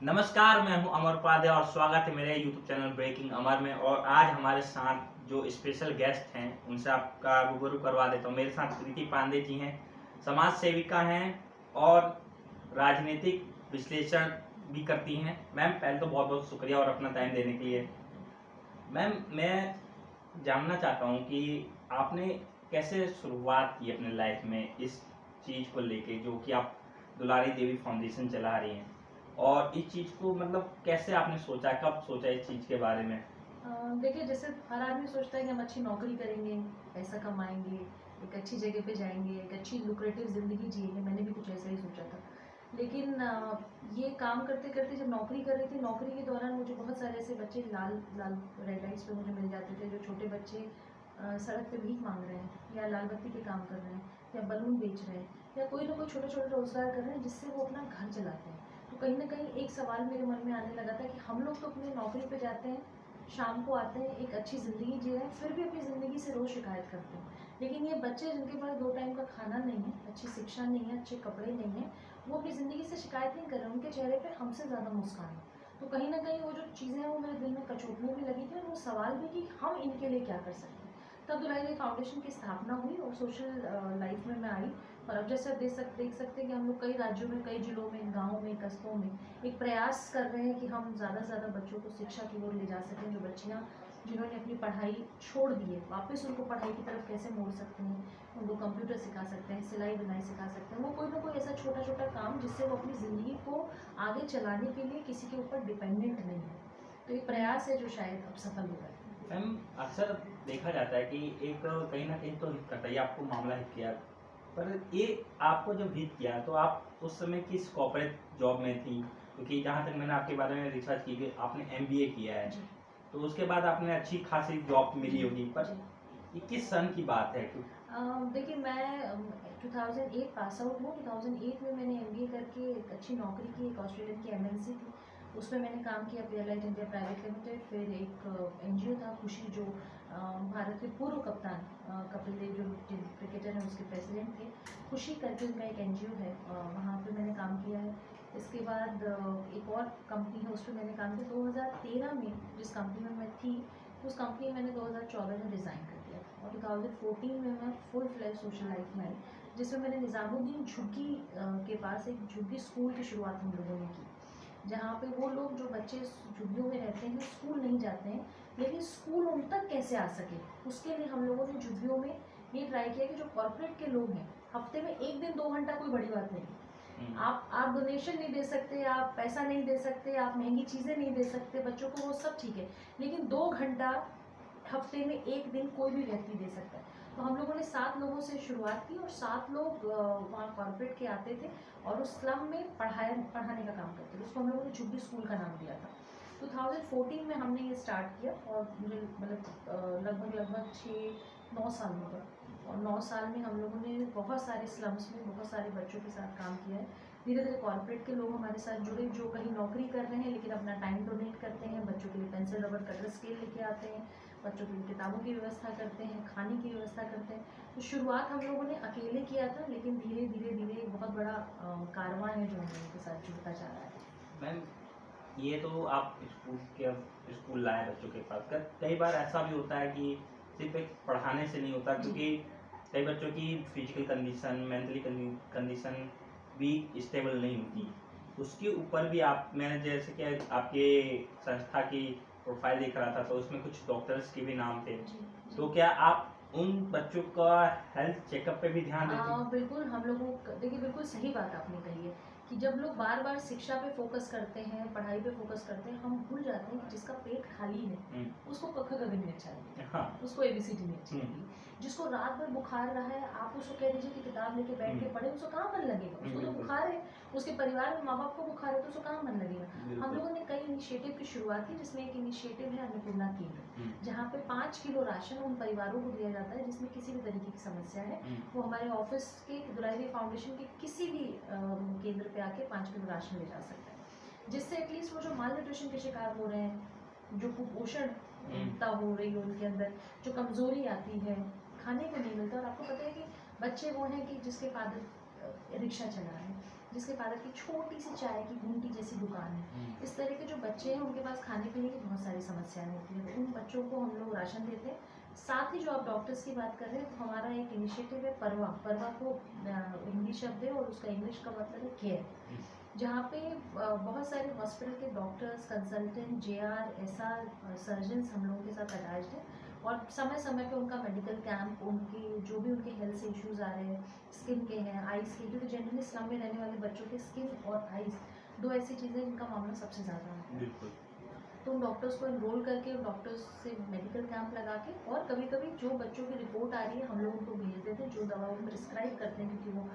नमस्कार, मैं हूं अमर उपाध्याय और स्वागत है मेरे YouTube चैनल ब्रेकिंग अमर में। और आज हमारे साथ जो स्पेशल गेस्ट हैं उनसे आपका रूबरू करवा देता हूं। मेरे साथ प्रीति पांडे जी हैं, समाज सेविका हैं और राजनीतिक विश्लेषण भी करती हैं। मैम, पहले तो बहुत बहुत शुक्रिया और अपना टाइम देने के लिए। मैम, मैं जानना चाहता हूं कि आपने कैसे शुरुआत की अपने लाइफ में इस चीज़ को लेके, जो कि आप दुलारी देवी फाउंडेशन चला रही हैं, और इस चीज़ को मतलब कैसे आपने सोचा, कब सोचा इस चीज़ के बारे में? देखिए, जैसे हर आदमी सोचता है कि हम अच्छी नौकरी करेंगे, पैसा कमाएंगे, एक अच्छी जगह पे जाएंगे, एक अच्छी लुक्रेटिव ज़िंदगी जिएंगे। मैंने भी कुछ ऐसा ही सोचा था। लेकिन ये काम करते करते जब नौकरी कर रही थी, नौकरी के दौरान मुझे बहुत सारे ऐसे बच्चे लाल लाल रेड लाइट्स पे मुझे मिल जाते थे, जो छोटे बच्चे सड़क पे भीख मांग रहे हैं या लाल बत्ती के काम कर रहे हैं या बलून बेच रहे हैं या कोई ना कोई छोटे छोटे रोजगार कर रहे हैं जिससे वो अपना घर चलाते हैं। तो कहीं ना कहीं एक सवाल मेरे मन में आने लगा था कि हम लोग तो अपने नौकरी पे जाते हैं, शाम को आते हैं, एक अच्छी ज़िंदगी जी रहे हैं, फिर भी अपनी ज़िंदगी से रोज़ शिकायत करते हैं। लेकिन ये बच्चे जिनके पास 2 टाइम का खाना नहीं है, अच्छी शिक्षा नहीं है, अच्छे कपड़े नहीं हैं, वो अपनी ज़िंदगी से शिकायत नहीं कर रहे हैं, उनके चेहरे पे हमसे ज़्यादा मुस्कान है। तो कहीं न कहीं वो जो चीज़ें हैं वो मेरे दिल में कचोटने भी लगी थी और वो सवाल भी कि हम इनके लिए क्या कर सकते हैं। तब दुलारी देवी फाउंडेशन की स्थापना हुई और सोशल लाइफ में मैं आई। और अब जैसे आप देख सकते हैं कि हम लोग कई राज्यों में, कई जिलों में, गाँव में, कस्बों में एक प्रयास कर रहे हैं कि हम ज़्यादा से ज़्यादा बच्चों को शिक्षा की ओर ले जा सकें। जो बच्चियाँ जिन्होंने अपनी पढ़ाई छोड़ दी है, वापस उनको पढ़ाई की तरफ कैसे मोड़ सकते हैं, उनको कंप्यूटर सिखा सकते हैं, सिलाई बुनाई सिखा सकते हैं, वो कोई ना कोई ऐसा छोटा छोटा काम जिससे वो अपनी ज़िंदगी को आगे चलाने के लिए किसी के ऊपर डिपेंडेंट नहीं है। तो एक प्रयास है जो शायद अब सफल हो रहा है। मैम, अक्सर देखा जाता है कि एक कहीं ना कहीं तो कतई आपको मामला हिट किया, पर ये आपको जब हिट किया तो आप उस समय किस कॉर्पोरेट जॉब में थी? क्योंकि जहाँ तक मैंने आपके बारे में रिसर्च की कि आपने MBA किया है, जी तो उसके बाद आपने अच्छी खासी जॉब मिली होगी, पर जी। ये किस सन की बात है? देखिए, मैं 2008 पास आउट हूँ। 2008 में मैंने MBA करके एक अच्छी नौकरी की, एक ऑस्ट्रेलियन की MNC थी, उसमें मैंने काम किया, पियरलाइट इंडिया प्राइवेट लिमिटेड। फिर एक NGO था खुशी, जो भारत के पूर्व कप्तान कपिल देव जो क्रिकेटर हैं उसके प्रेसिडेंट थे। खुशी करके उनका एक NGO है, वहाँ पे मैंने काम किया है। इसके बाद एक और कंपनी है, उस पर मैंने काम किया। 2013 में जिस कंपनी में मैं थी, उस कंपनी में मैंने 2014 में रिज़ाइन कर दिया और 2014 में मैं फुल फ्लैश सोशल लाइफ में आई, जिसमें मैंने निज़ामुद्दीन झुग्गी के पास एक झुग्गी स्कूल की शुरुआत हम लोगों ने की, जहाँ पे वो लोग जो बच्चे झुग्गियों में रहते हैं, स्कूल नहीं जाते हैं, लेकिन स्कूल उन तक कैसे आ सके, उसके लिए हम लोगों ने झुग्गियों में ये ट्राई किया कि जो कॉर्पोरेट के लोग हैं, हफ्ते में 1 दिन 2 घंटा कोई बड़ी बात नहीं। आप डोनेशन नहीं दे सकते, आप पैसा नहीं दे सकते, आप महंगी चीज़ें नहीं दे सकते बच्चों को, वो सब ठीक है, लेकिन 2 घंटा हफ्ते में 1 दिन कोई भी व्यक्ति दे सकता है। तो हम लोगों ने 7 लोगों से शुरुआत की और 7 लोग वहाँ कॉर्पोरेट के आते थे और उस स्लम में पढ़ाने का काम करते थे। उसको हम लोगों ने झुग्गी स्कूल का नाम दिया था। 2014 में हमने ये स्टार्ट किया और मुझे मतलब लगभग 6-9 साल हो गए। और 9 साल में हम लोगों ने बहुत सारे स्लम्स में बहुत सारे बच्चों के साथ काम किया है। धीरे धीरे कॉर्पोरेट के लोग हमारे साथ जुड़े, जो कहीं नौकरी कर रहे हैं लेकिन अपना टाइम डोनेट करते हैं, बच्चों के लिए पेंसिल रबर कटर स्केल लेके आते हैं, बच्चों के लिए किताबों की व्यवस्था करते हैं, खाने की व्यवस्था करते हैं। तो शुरुआत हम लोगों ने अकेले किया था, लेकिन धीरे धीरे धीरे एक बहुत बड़ा कारवां है जो हम लोगों के साथ जुड़ता जा रहा है। मैम, ये तो आप स्कूल लाए बच्चों के पास। कई बार ऐसा भी होता है कि सिर्फ एक पढ़ाने से नहीं होता, जी क्योंकि कई बच्चों की फिजिकल कंडीशन, मेंटली कंडीशन भी स्टेबल नहीं होती। उसके ऊपर भी आप, मैंने जैसे कि आपके संस्था की प्रोफाइल देख रहा था तो उसमें कुछ डॉक्टर्स के भी नाम थे, जी जी। तो क्या आप उन बच्चों का हेल्थ चेकअप पे भी ध्यान देते हैं? बिल्कुल, हम लोगों देखिए, बिल्कुल सही बात आपने कही है कि जब लोग बार बार शिक्षा पे फोकस करते हैं, पढ़ाई पे फोकस करते हैं, हम भूल जाते हैं कि जिसका पेट खाली है उसको क ख ग घ नहीं अच्छा लगेगा, हाँ। उसको ABCD नहीं अच्छी लगेगी। जिसको रात भर बुखार रहा है, आप उसको कह दीजिए कि किताब लेके बैठ के पढ़े, उसको कहाँ मन लगेगा? उसको तो बिल्कुल। बुखार है, उसके परिवार में माँ बाप को बुखार है, तो उसको कहाँ मन लगेगा? हम बिल्कुल। लोगों ने कई इनिशिएटिव की शुरुआत की, जिसमें एक इनिशिएटिव है अन्नपूर्णा केंद्र, जहाँ पे 5 किलो राशन उन परिवारों को दिया जाता है जिसमें किसी भी तरीके की समस्या है। वो हमारे ऑफिस के दुलारी देवी फाउंडेशन के किसी भी केंद्र पे आके 5 किलो राशन ले जा सकता है, जिससे एटलीस्ट वो जो माल न्यूट्रिशन के शिकार हो रहे हैं, जो कुपोषणता हो रही है उनके अंदर, जो कमजोरी आती है, खाने को नहीं मिलता। और आपको पता है कि बच्चे वो हैं कि जिसके फादर रिक्शा चला रहे हैं, जिसके फादर की छोटी सी चाय की घूंटी जैसी दुकान है। इस तरह के जो बच्चे हैं उनके पास खाने पीने की बहुत सारी समस्याएं होती हैं, तो उन बच्चों को हम लोग राशन देते हैं। साथ ही जो आप डॉक्टर्स की बात कर रहे हैं, तो हमारा एक इनिशिएटिव है परवा। परवा को हिंदी शब्द है और उसका इंग्लिश का मतलब है केयर, जहाँ पे बहुत सारे हॉस्पिटल के doctors, consultant, JR, SR, surgeons हम लोगों के साथ अटैच्ड हैं और समय समय पे उनका मेडिकल कैंप, उनके जो भी उनके हेल्थ से इश्यूज आ रहे हैं, स्किन के हैं, आइज़ के, क्योंकि जनरली स्लम में रहने वाले बच्चों के स्किन और आइज़ दो ऐसी चीज़ें जिनका मामला सबसे ज़्यादा है। बिल्कुल। तो उन डॉक्टर्स को एनरोल करके, उन डॉक्टर्स से मेडिकल कैंप लगा के, और कभी कभी जो बच्चों की रिपोर्ट आ रही है हम लोग उनको भेज देते हैं, जो दवा वो प्रिस्क्राइब करते हैं, क्योंकि वो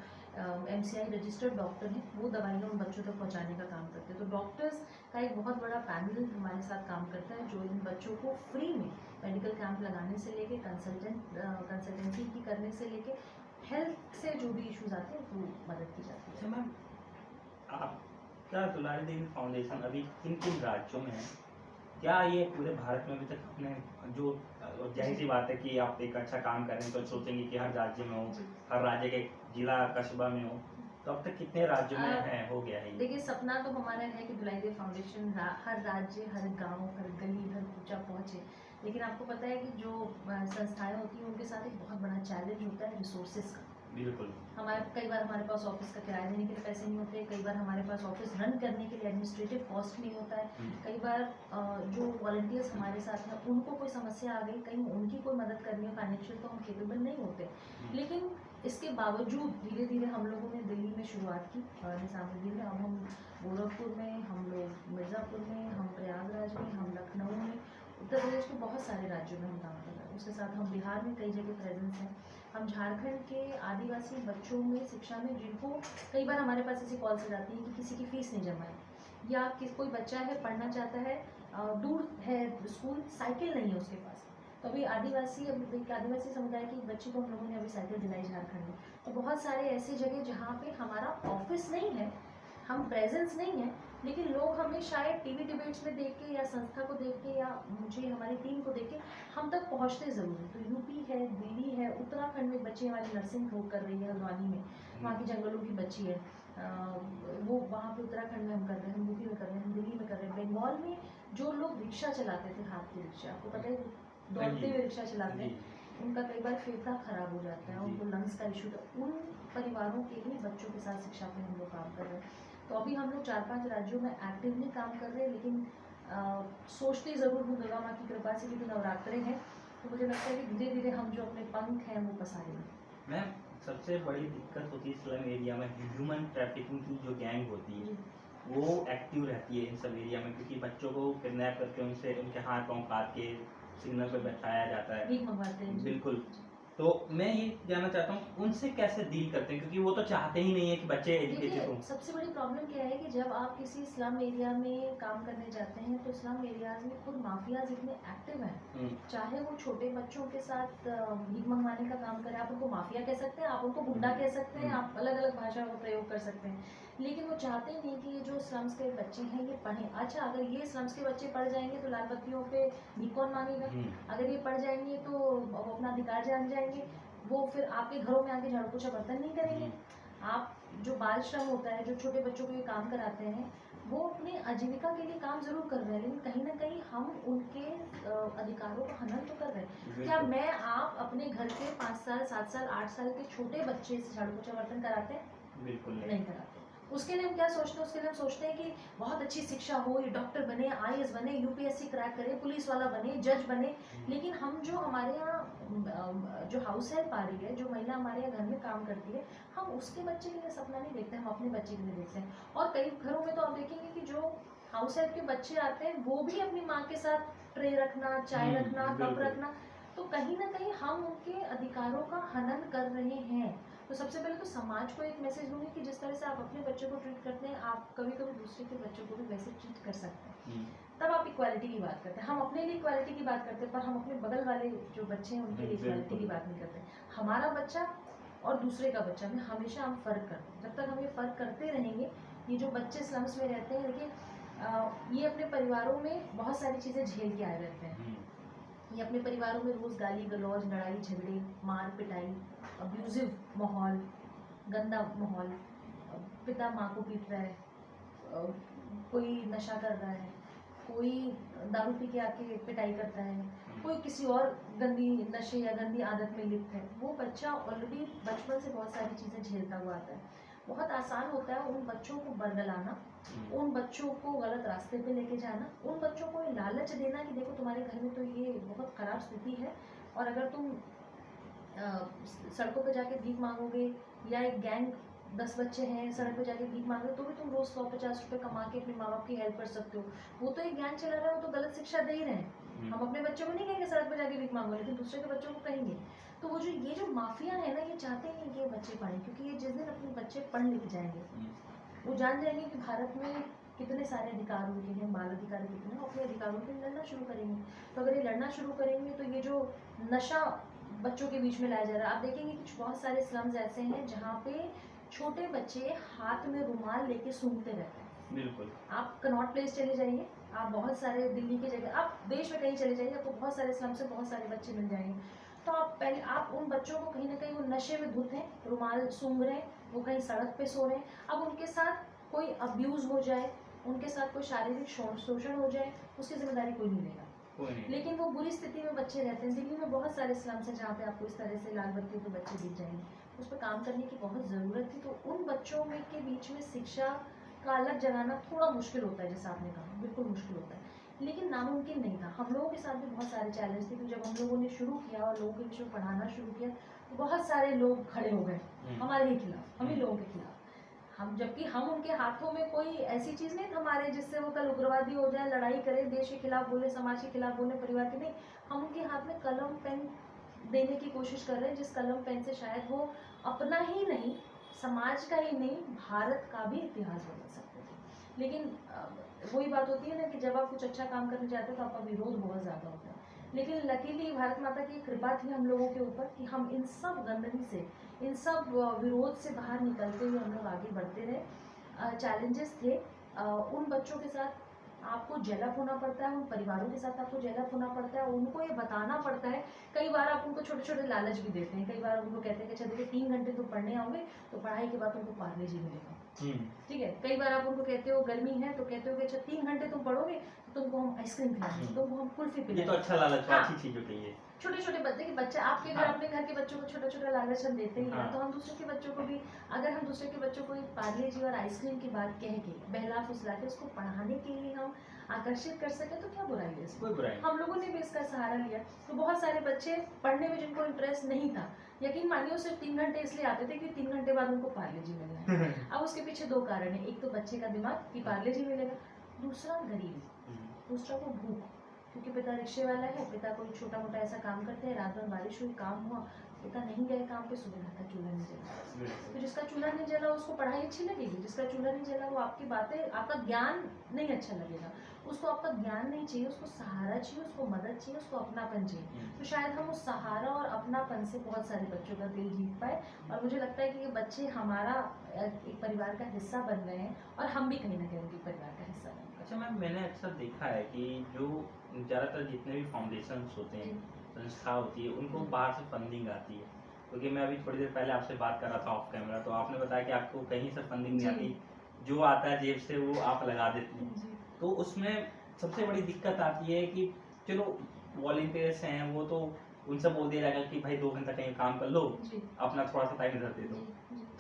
MCI रजिस्टर्ड डॉक्टर हैं, वो दवाइयाँ उन बच्चों तक पहुँचाने का काम करते हैं। तो डॉक्टर्स का एक बहुत बड़ा पैनल हमारे साथ काम करता है, जो इन बच्चों को फ्री में मेडिकल कैंप लगाने से लेके कंसल्टेंसी की करने से लेके हेल्थ से जो भी इश्यूज आते हैं वो मदद की जाती है। अच्छा मैम, आपका दुलारी देवी फाउंडेशन अभी किन किन राज्यों में है? क्या ये पूरे भारत में अभी तक अपने जो जाहिर सी बात है कि आप एक अच्छा काम कर रहे हैं तो सोचेंगे कि हर राज्य में हो, हर राज्य के जिला कस्बा में हो, तो अब तक कितने राज्यों में है, हो गया है? देखिए, सपना तो हमारा है कि दुलारी देवी फाउंडेशन हर राज्य, हर गांव, हर गली, हर कूचा पहुंचे, लेकिन आपको पता है कि जो संस्थाएं होती हैं उनके साथ एक बहुत बड़ा चैलेंज होता है रिसोर्सेज का। बिल्कुल। कई बार हमारे पास ऑफिस का किराया देने के लिए पैसे नहीं होते, कई बार हमारे पास ऑफिस रन करने के लिए एडमिनिस्ट्रेटिव कॉस्ट नहीं होता है, कई बार जो वॉलंटियर्स हमारे साथ हैं उनको कोई समस्या आ गई, कहीं उनकी कोई मदद करनी है फाइनेंशियल, तो हम केपेबल नहीं होते। लेकिन इसके बावजूद धीरे धीरे हम लोगों ने दिल्ली में शुरुआत की, निज़ामुद्दीन में, अब हम गोरखपुर में, हम लोग मिर्ज़ापुर में, हम प्रयागराज में, हम लखनऊ में, उत्तर प्रदेश के बहुत सारे राज्यों में हम काम कर रहे हैं। उसके साथ हम बिहार में कई जगह प्रेजेंस हैं। हम झारखंड के आदिवासी बच्चों में शिक्षा में, जिनको कई बार हमारे पास ऐसी कॉल्स आ जाती है कि किसी की फीस नहीं जमा है, या कोई बच्चा है पढ़ना चाहता है, दूर है स्कूल, साइकिल नहीं है उसके पास, तो अभी आदिवासी समुदाय की बच्ची को हम लोगों ने अभी साइकिल दिलाई झारखंड में। तो बहुत सारे ऐसे जगह जहाँ पे हमारा ऑफिस नहीं है, हम प्रेजेंस नहीं है, लेकिन लोग हमें शायद टीवी डिबेट्स में देख के, या संस्था को देख के, या मुझे हमारी टीम को देख के हम तक पहुँचते ज़रूर हैं। तो यूपी है, दिल्ली है, उत्तराखंड में बच्ची हमारी नर्सिंग कर रही है हल्द्वानी में, वहाँ की जंगलों की बच्ची है, वो वहाँ पे उत्तराखंड में हम कर रहे हैं, हम यूपी में कर रहे हैं, हम दिल्ली में कर रहे हैं। बंगाल में जो लोग रिक्शा चलाते थे, हाथ की रिक्शा, आपको पता है दौड़ते हुए रिक्शा चलाते हैं, उनका कई बार फेफड़ा खराब हो जाता है, उनको लंग्स का इशू, तो उन परिवारों के भी बच्चों के साथ शिक्षा पे हम लोग काम कर रहे हैं। तो अभी हम लोग 4-5 राज्यों में एक्टिवली काम कर रहे हैं, लेकिन सोचते ज़रूर हूँ दुर्गा माँ की कृपा से, क्योंकि नवरात्रे हैं, तो मुझे लगता है कि धीरे धीरे हम जो अपने पंख हैं वो पसारेंगे। मैम, सबसे बड़ी दिक्कत होती है स्लम एरिया में, ह्यूमन ट्रैफिकिंग की जो गैंग होती है वो एक्टिव रहती है इन सब एरिया में, क्योंकि बच्चों को किडनैप करके उनसे उनके हाथ पाँव काट के सिग्नल पे बैठाया जाता है, भीख मंगवाते हैं। बिल्कुल। तो मैं ये जानना चाहता हूँ उनसे कैसे डील करते हैं, क्योंकि वो तो चाहते ही नहीं है कि बच्चे एजुकेटेड हों। सबसे बड़ी प्रॉब्लम क्या है कि जब आप किसी स्लम एरिया में काम करने जाते हैं, तो स्लम एरियाज में खुद माफियाज इतने एक्टिव हैं, चाहे वो छोटे बच्चों के साथ भीख मंगवाने का काम करें, आप उनको माफिया कह सकते हैं, आप उनको गुंडा कह सकते हैं, आप अलग अलग भाषा का प्रयोग कर सकते हैं, लेकिन वो चाहते नहीं कि ये जो स्लम्स के बच्चे हैं ये पढ़ें। अच्छा, अगर ये स्लम्स के बच्चे पढ़ जाएंगे तो लाल बत्तियों पे भीख कौन मांगेगा? अगर ये पढ़ जाएंगे तो वो अपना अधिकार जान जाएंगे, वो फिर आपके घरों में आके झाड़ू पोछा बर्तन नहीं करेंगे। आप जो बाल श्रम होता है, जो छोटे बच्चों को ये काम कराते हैं, वो अपने आजीविका के लिए काम जरूर कर रहे हैं, लेकिन कहीं ना कहीं हम उनके अधिकारों का हनन तो कर रहे हैं। क्या मैं आप अपने घर के 5 साल 7 साल 8 साल के छोटे बच्चे से झाड़ू पोछा बर्तन कराते हैं? बिल्कुल नहीं कराते। उसके लिए हम क्या सोचते हैं? उसके लिए हम सोचते हैं कि बहुत अच्छी शिक्षा हो, ये डॉक्टर बने, IAS बने, UPSC क्रैक करे, पुलिस वाला बने, जज बने, लेकिन हम जो हमारे यहाँ जो हाउस हेल्प आ रही है, जो महिला हमारे यहाँ घर में काम करती है, हम उसके बच्चे के लिए सपना नहीं देखते, हम अपने बच्चे के लिए देखते हैं। और कई घरों में तो आप देखेंगे कि जो हाउस हेल्प के बच्चे आते हैं वो भी अपनी माँ के साथ ट्रे रखना, चाय रखना, कप रखना, तो कहीं ना कहीं हम उनके अधिकारों का हनन कर रहे हैं। तो सबसे पहले तो समाज को एक मैसेज दूंगी कि जिस तरह से आप अपने बच्चों को ट्रीट करते हैं, आप कभी कभी दूसरे के बच्चों को भी वैसे ट्रीट कर सकते हैं। तब आप इक्वालिटी की बात करते हैं। हम अपने लिए इक्वालिटी की बात करते हैं, पर हम अपने बगल वाले जो बच्चे हैं उनके लिए इक्वालिटी की बात नहीं करते। हमारा बच्चा और दूसरे का बच्चा में हमेशा हम फ़र्क करते हैं। जब तक हम ये फ़र्क करते रहेंगे, ये जो बच्चे स्लम्स में रहते हैं, देखिए ये अपने परिवारों में बहुत सारी चीज़ें झेल के आए रहते हैं। ये अपने परिवारों में रोज़ गाली गलौज, लड़ाई झगड़े, मार पिटाई, अब्यूजिव माहौल, गंदा माहौल, पिता माँ को पीट रहा है, कोई नशा कर रहा है, कोई दारू पी के आके पिटाई करता है, कोई किसी और गंदी नशे या गंदी आदत में लिप्त है, वो बच्चा ऑलरेडी बचपन से बहुत सारी चीज़ें झेलता हुआ आता है। बहुत आसान होता है उन बच्चों को बरगलाना, उन बच्चों को गलत रास्ते पे लेके जाना, उन बच्चों को ये लालच देना कि देखो तुम्हारे घर में तो ये बहुत ख़राब स्थिति है, और अगर तुम सड़कों पे जाके भीख मांगोगे, या एक गैंग 10 बच्चे हैं सड़क पे जाके भीख मांग रहे, तो भी तुम रोज 150 रुपये कमा के अपने माँ बाप की हेल्प कर सकते हो। वो तो एक गैंग चला रहा है, वो तो गलत शिक्षा दे ही रहे हैं। हम अपने बच्चों को नहीं कहेंगे सड़क पे जाके भीख मांगो, लेकिन दूसरे के बच्चों को कहेंगे। तो वो जो माफिया है ना, ये चाहते हैं कि ये बच्चे पढ़ें, क्योंकि ये जिस दिन अपने बच्चे पढ़ लिख जाएंगे, वो जान जाएंगे कि भारत में कितने सारे अधिकार उनके हैं, बाल अधिकार कितने हैं, अपने अधिकारों के लिए लड़ना शुरू करेंगे। तो अगर ये लड़ना शुरू करेंगे तो ये जो नशा बच्चों के बीच में लाया जा रहा है, आप देखेंगे कुछ बहुत सारे स्लम्स ऐसे हैं जहाँ पे छोटे बच्चे हाथ में रुमाल लेके सूंघते रहते हैं। बिल्कुल। आप कनॉट प्लेस चले जाइए, आप बहुत सारे दिल्ली की जगह, आप देश में कहीं चले जाइए, आपको बहुत सारे स्लम से बहुत सारे बच्चे मिल जाएंगे। तो आप उन बच्चों को कहीं ना कहीं वो नशे में धुत हैं, रुमाल सूंघ रहे हैं, वो कहीं सड़क पे सो रहे हैं। अब उनके साथ कोई अब्यूज़ हो जाए, उनके साथ कोई शारीरिक शोषण हो जाए, उसकी जिम्मेदारी कोई नहीं लेगा। लेकिन वो बुरी स्थिति में बच्चे रहते हैं। दिल्ली में बहुत सारे स्लम्स हैं जहाँ पे आपको इस तरह से लाल बत्तियों के बच्चे दिख जाएंगे। उस पर काम करने की बहुत ज़रूरत थी। तो उन बच्चों में के बीच में शिक्षा का अलग जगाना थोड़ा मुश्किल होता है, जैसा आपने कहा, बिल्कुल मुश्किल होता है, लेकिन नामुमकिन नहीं था। हम लोगों के साथ भी बहुत सारे चैलेंज थे, क्योंकि जब हम लोगों ने शुरू किया और लोगों के बीच में पढ़ाना शुरू किया, तो बहुत सारे लोग खड़े हो गए हमारे ही खिलाफ, हम ही लोगों के खिलाफ। हम, जबकि हम उनके हाथों में कोई ऐसी चीज़ नहीं हमारे जिससे वो कल उग्रवादी हो जाए, लड़ाई करे, देश के खिलाफ बोले, समाज के खिलाफ बोले, परिवार के नहीं। हम उनके हाथ में कलम पेन देने की कोशिश कर रहे हैं, जिस कलम पेन से शायद वो अपना ही नहीं, समाज का ही नहीं, भारत का भी इतिहास बदल सकते थे। लेकिन वही बात होती है ना कि जब आप कुछ अच्छा काम करने जाते हो तो आपका विरोध बहुत ज़्यादा होता है। लेकिन लकीली भारत माता की कृपा थी हम लोगों के ऊपर कि हम इन सब गंदगी से, इन सब विरोध से बाहर निकलते हुए हम लोग आगे बढ़ते रहे। चैलेंजेस थे, उन बच्चों के साथ आपको जेलअप होना पड़ता है, उन परिवारों के साथ आपको जेलअप होना पड़ता है, उनको ये बताना पड़ता है। कई बार आप उनको छोटे छोटे लालच भी देते हैं, कई बार उनको कहते हैं कि अच्छा देखिए 3 घंटे तुम पढ़ने आओगे तो पढ़ाई के बाद तुमको पार्ले जी मिलेगा, ठीक है। कई बार आप उनको कहते हो गर्मी है तो कहते हो कि अच्छा 3 घंटे तुम पढ़ोगे तो तुमको हम आइसक्रीम खिलाएंगे, तुमको हम कुल्फी पिलाएंगे। ये तो अच्छा लालच, अच्छी चीज होती है। छोटे छोटे बच्चे के बच्चे आपके घर, अपने घर के बच्चों को छोटा छोटा लालच हम देते ही हैं। तो हम दूसरे के बच्चों को भी, अगर हम दूसरे के बच्चों को पार्ले जी और आइसक्रीम की बात कह के बहला फुसला के उसको पढ़ाने के लिए हम आकर्षित कर सके तो क्या बुराई है इसमें? कोई बुराई। हम लोगों ने भी इसका सहारा लिया। तो बहुत सारे बच्चे पढ़ने में जिनको इंटरेस्ट नहीं था, यकीन मानिए सिर्फ 3 घंटे इसलिए आते थे कि 3 घंटे बाद उनको पार्ले जी मिलना है। अब उसके पीछे 2 कारण है, एक तो बच्चे का दिमाग कि पार्ले जी मिलेगा, दूसरा गरीबी, दूसरा को भूख, क्योंकि पिता रिक्शे वाला है, पिता कोई छोटा मोटा ऐसा काम करते हैं, रात भर बारिश हुई, काम हुआ, पिता नहीं गए काम पे, सुबह घर का चूल्हा नहीं जला। तो जिसका चूल्हा नहीं जला उसको पढ़ाई अच्छी लगेगी, जिसका चूल्हा नहीं जला वो आपकी बातें, आपका ज्ञान नहीं अच्छा लगेगा, उसको आपका ज्ञान नहीं चाहिए, उसको सहारा चाहिए, उसको मदद चाहिए, उसको अपनापन चाहिए। तो शायद हम उस सहारा और अपनापन से बहुत सारे बच्चों का दिल जीत पाए, और मुझे लगता है कि ये बच्चे हमारा एक परिवार का हिस्सा बन गए हैं, और हम भी कहीं ना कहीं उनके परिवार का हिस्सा बन गए। अच्छा मैम, मैंने अक्सर देखा है कि जो ज़्यादातर जितने भी फाउंडेशंस होते हैं, संस्था होती है, उनको बाहर से फंडिंग आती है। क्योंकि मैं अभी थोड़ी देर पहले आपसे बात कर रहा था ऑफ कैमरा, तो आपने बताया कि आपको कहीं से फंडिंग नहीं आती, जो आता है जेब से वो आप लगा देती हैं। तो उसमें सबसे बड़ी दिक्कत आती है कि चलो वॉलंटियर्स हैं, वो तो उनसे बोल दिया जाएगा कि भाई 2 घंटा कहीं काम कर लो, अपना थोड़ा सा टाइम इधर दे दो।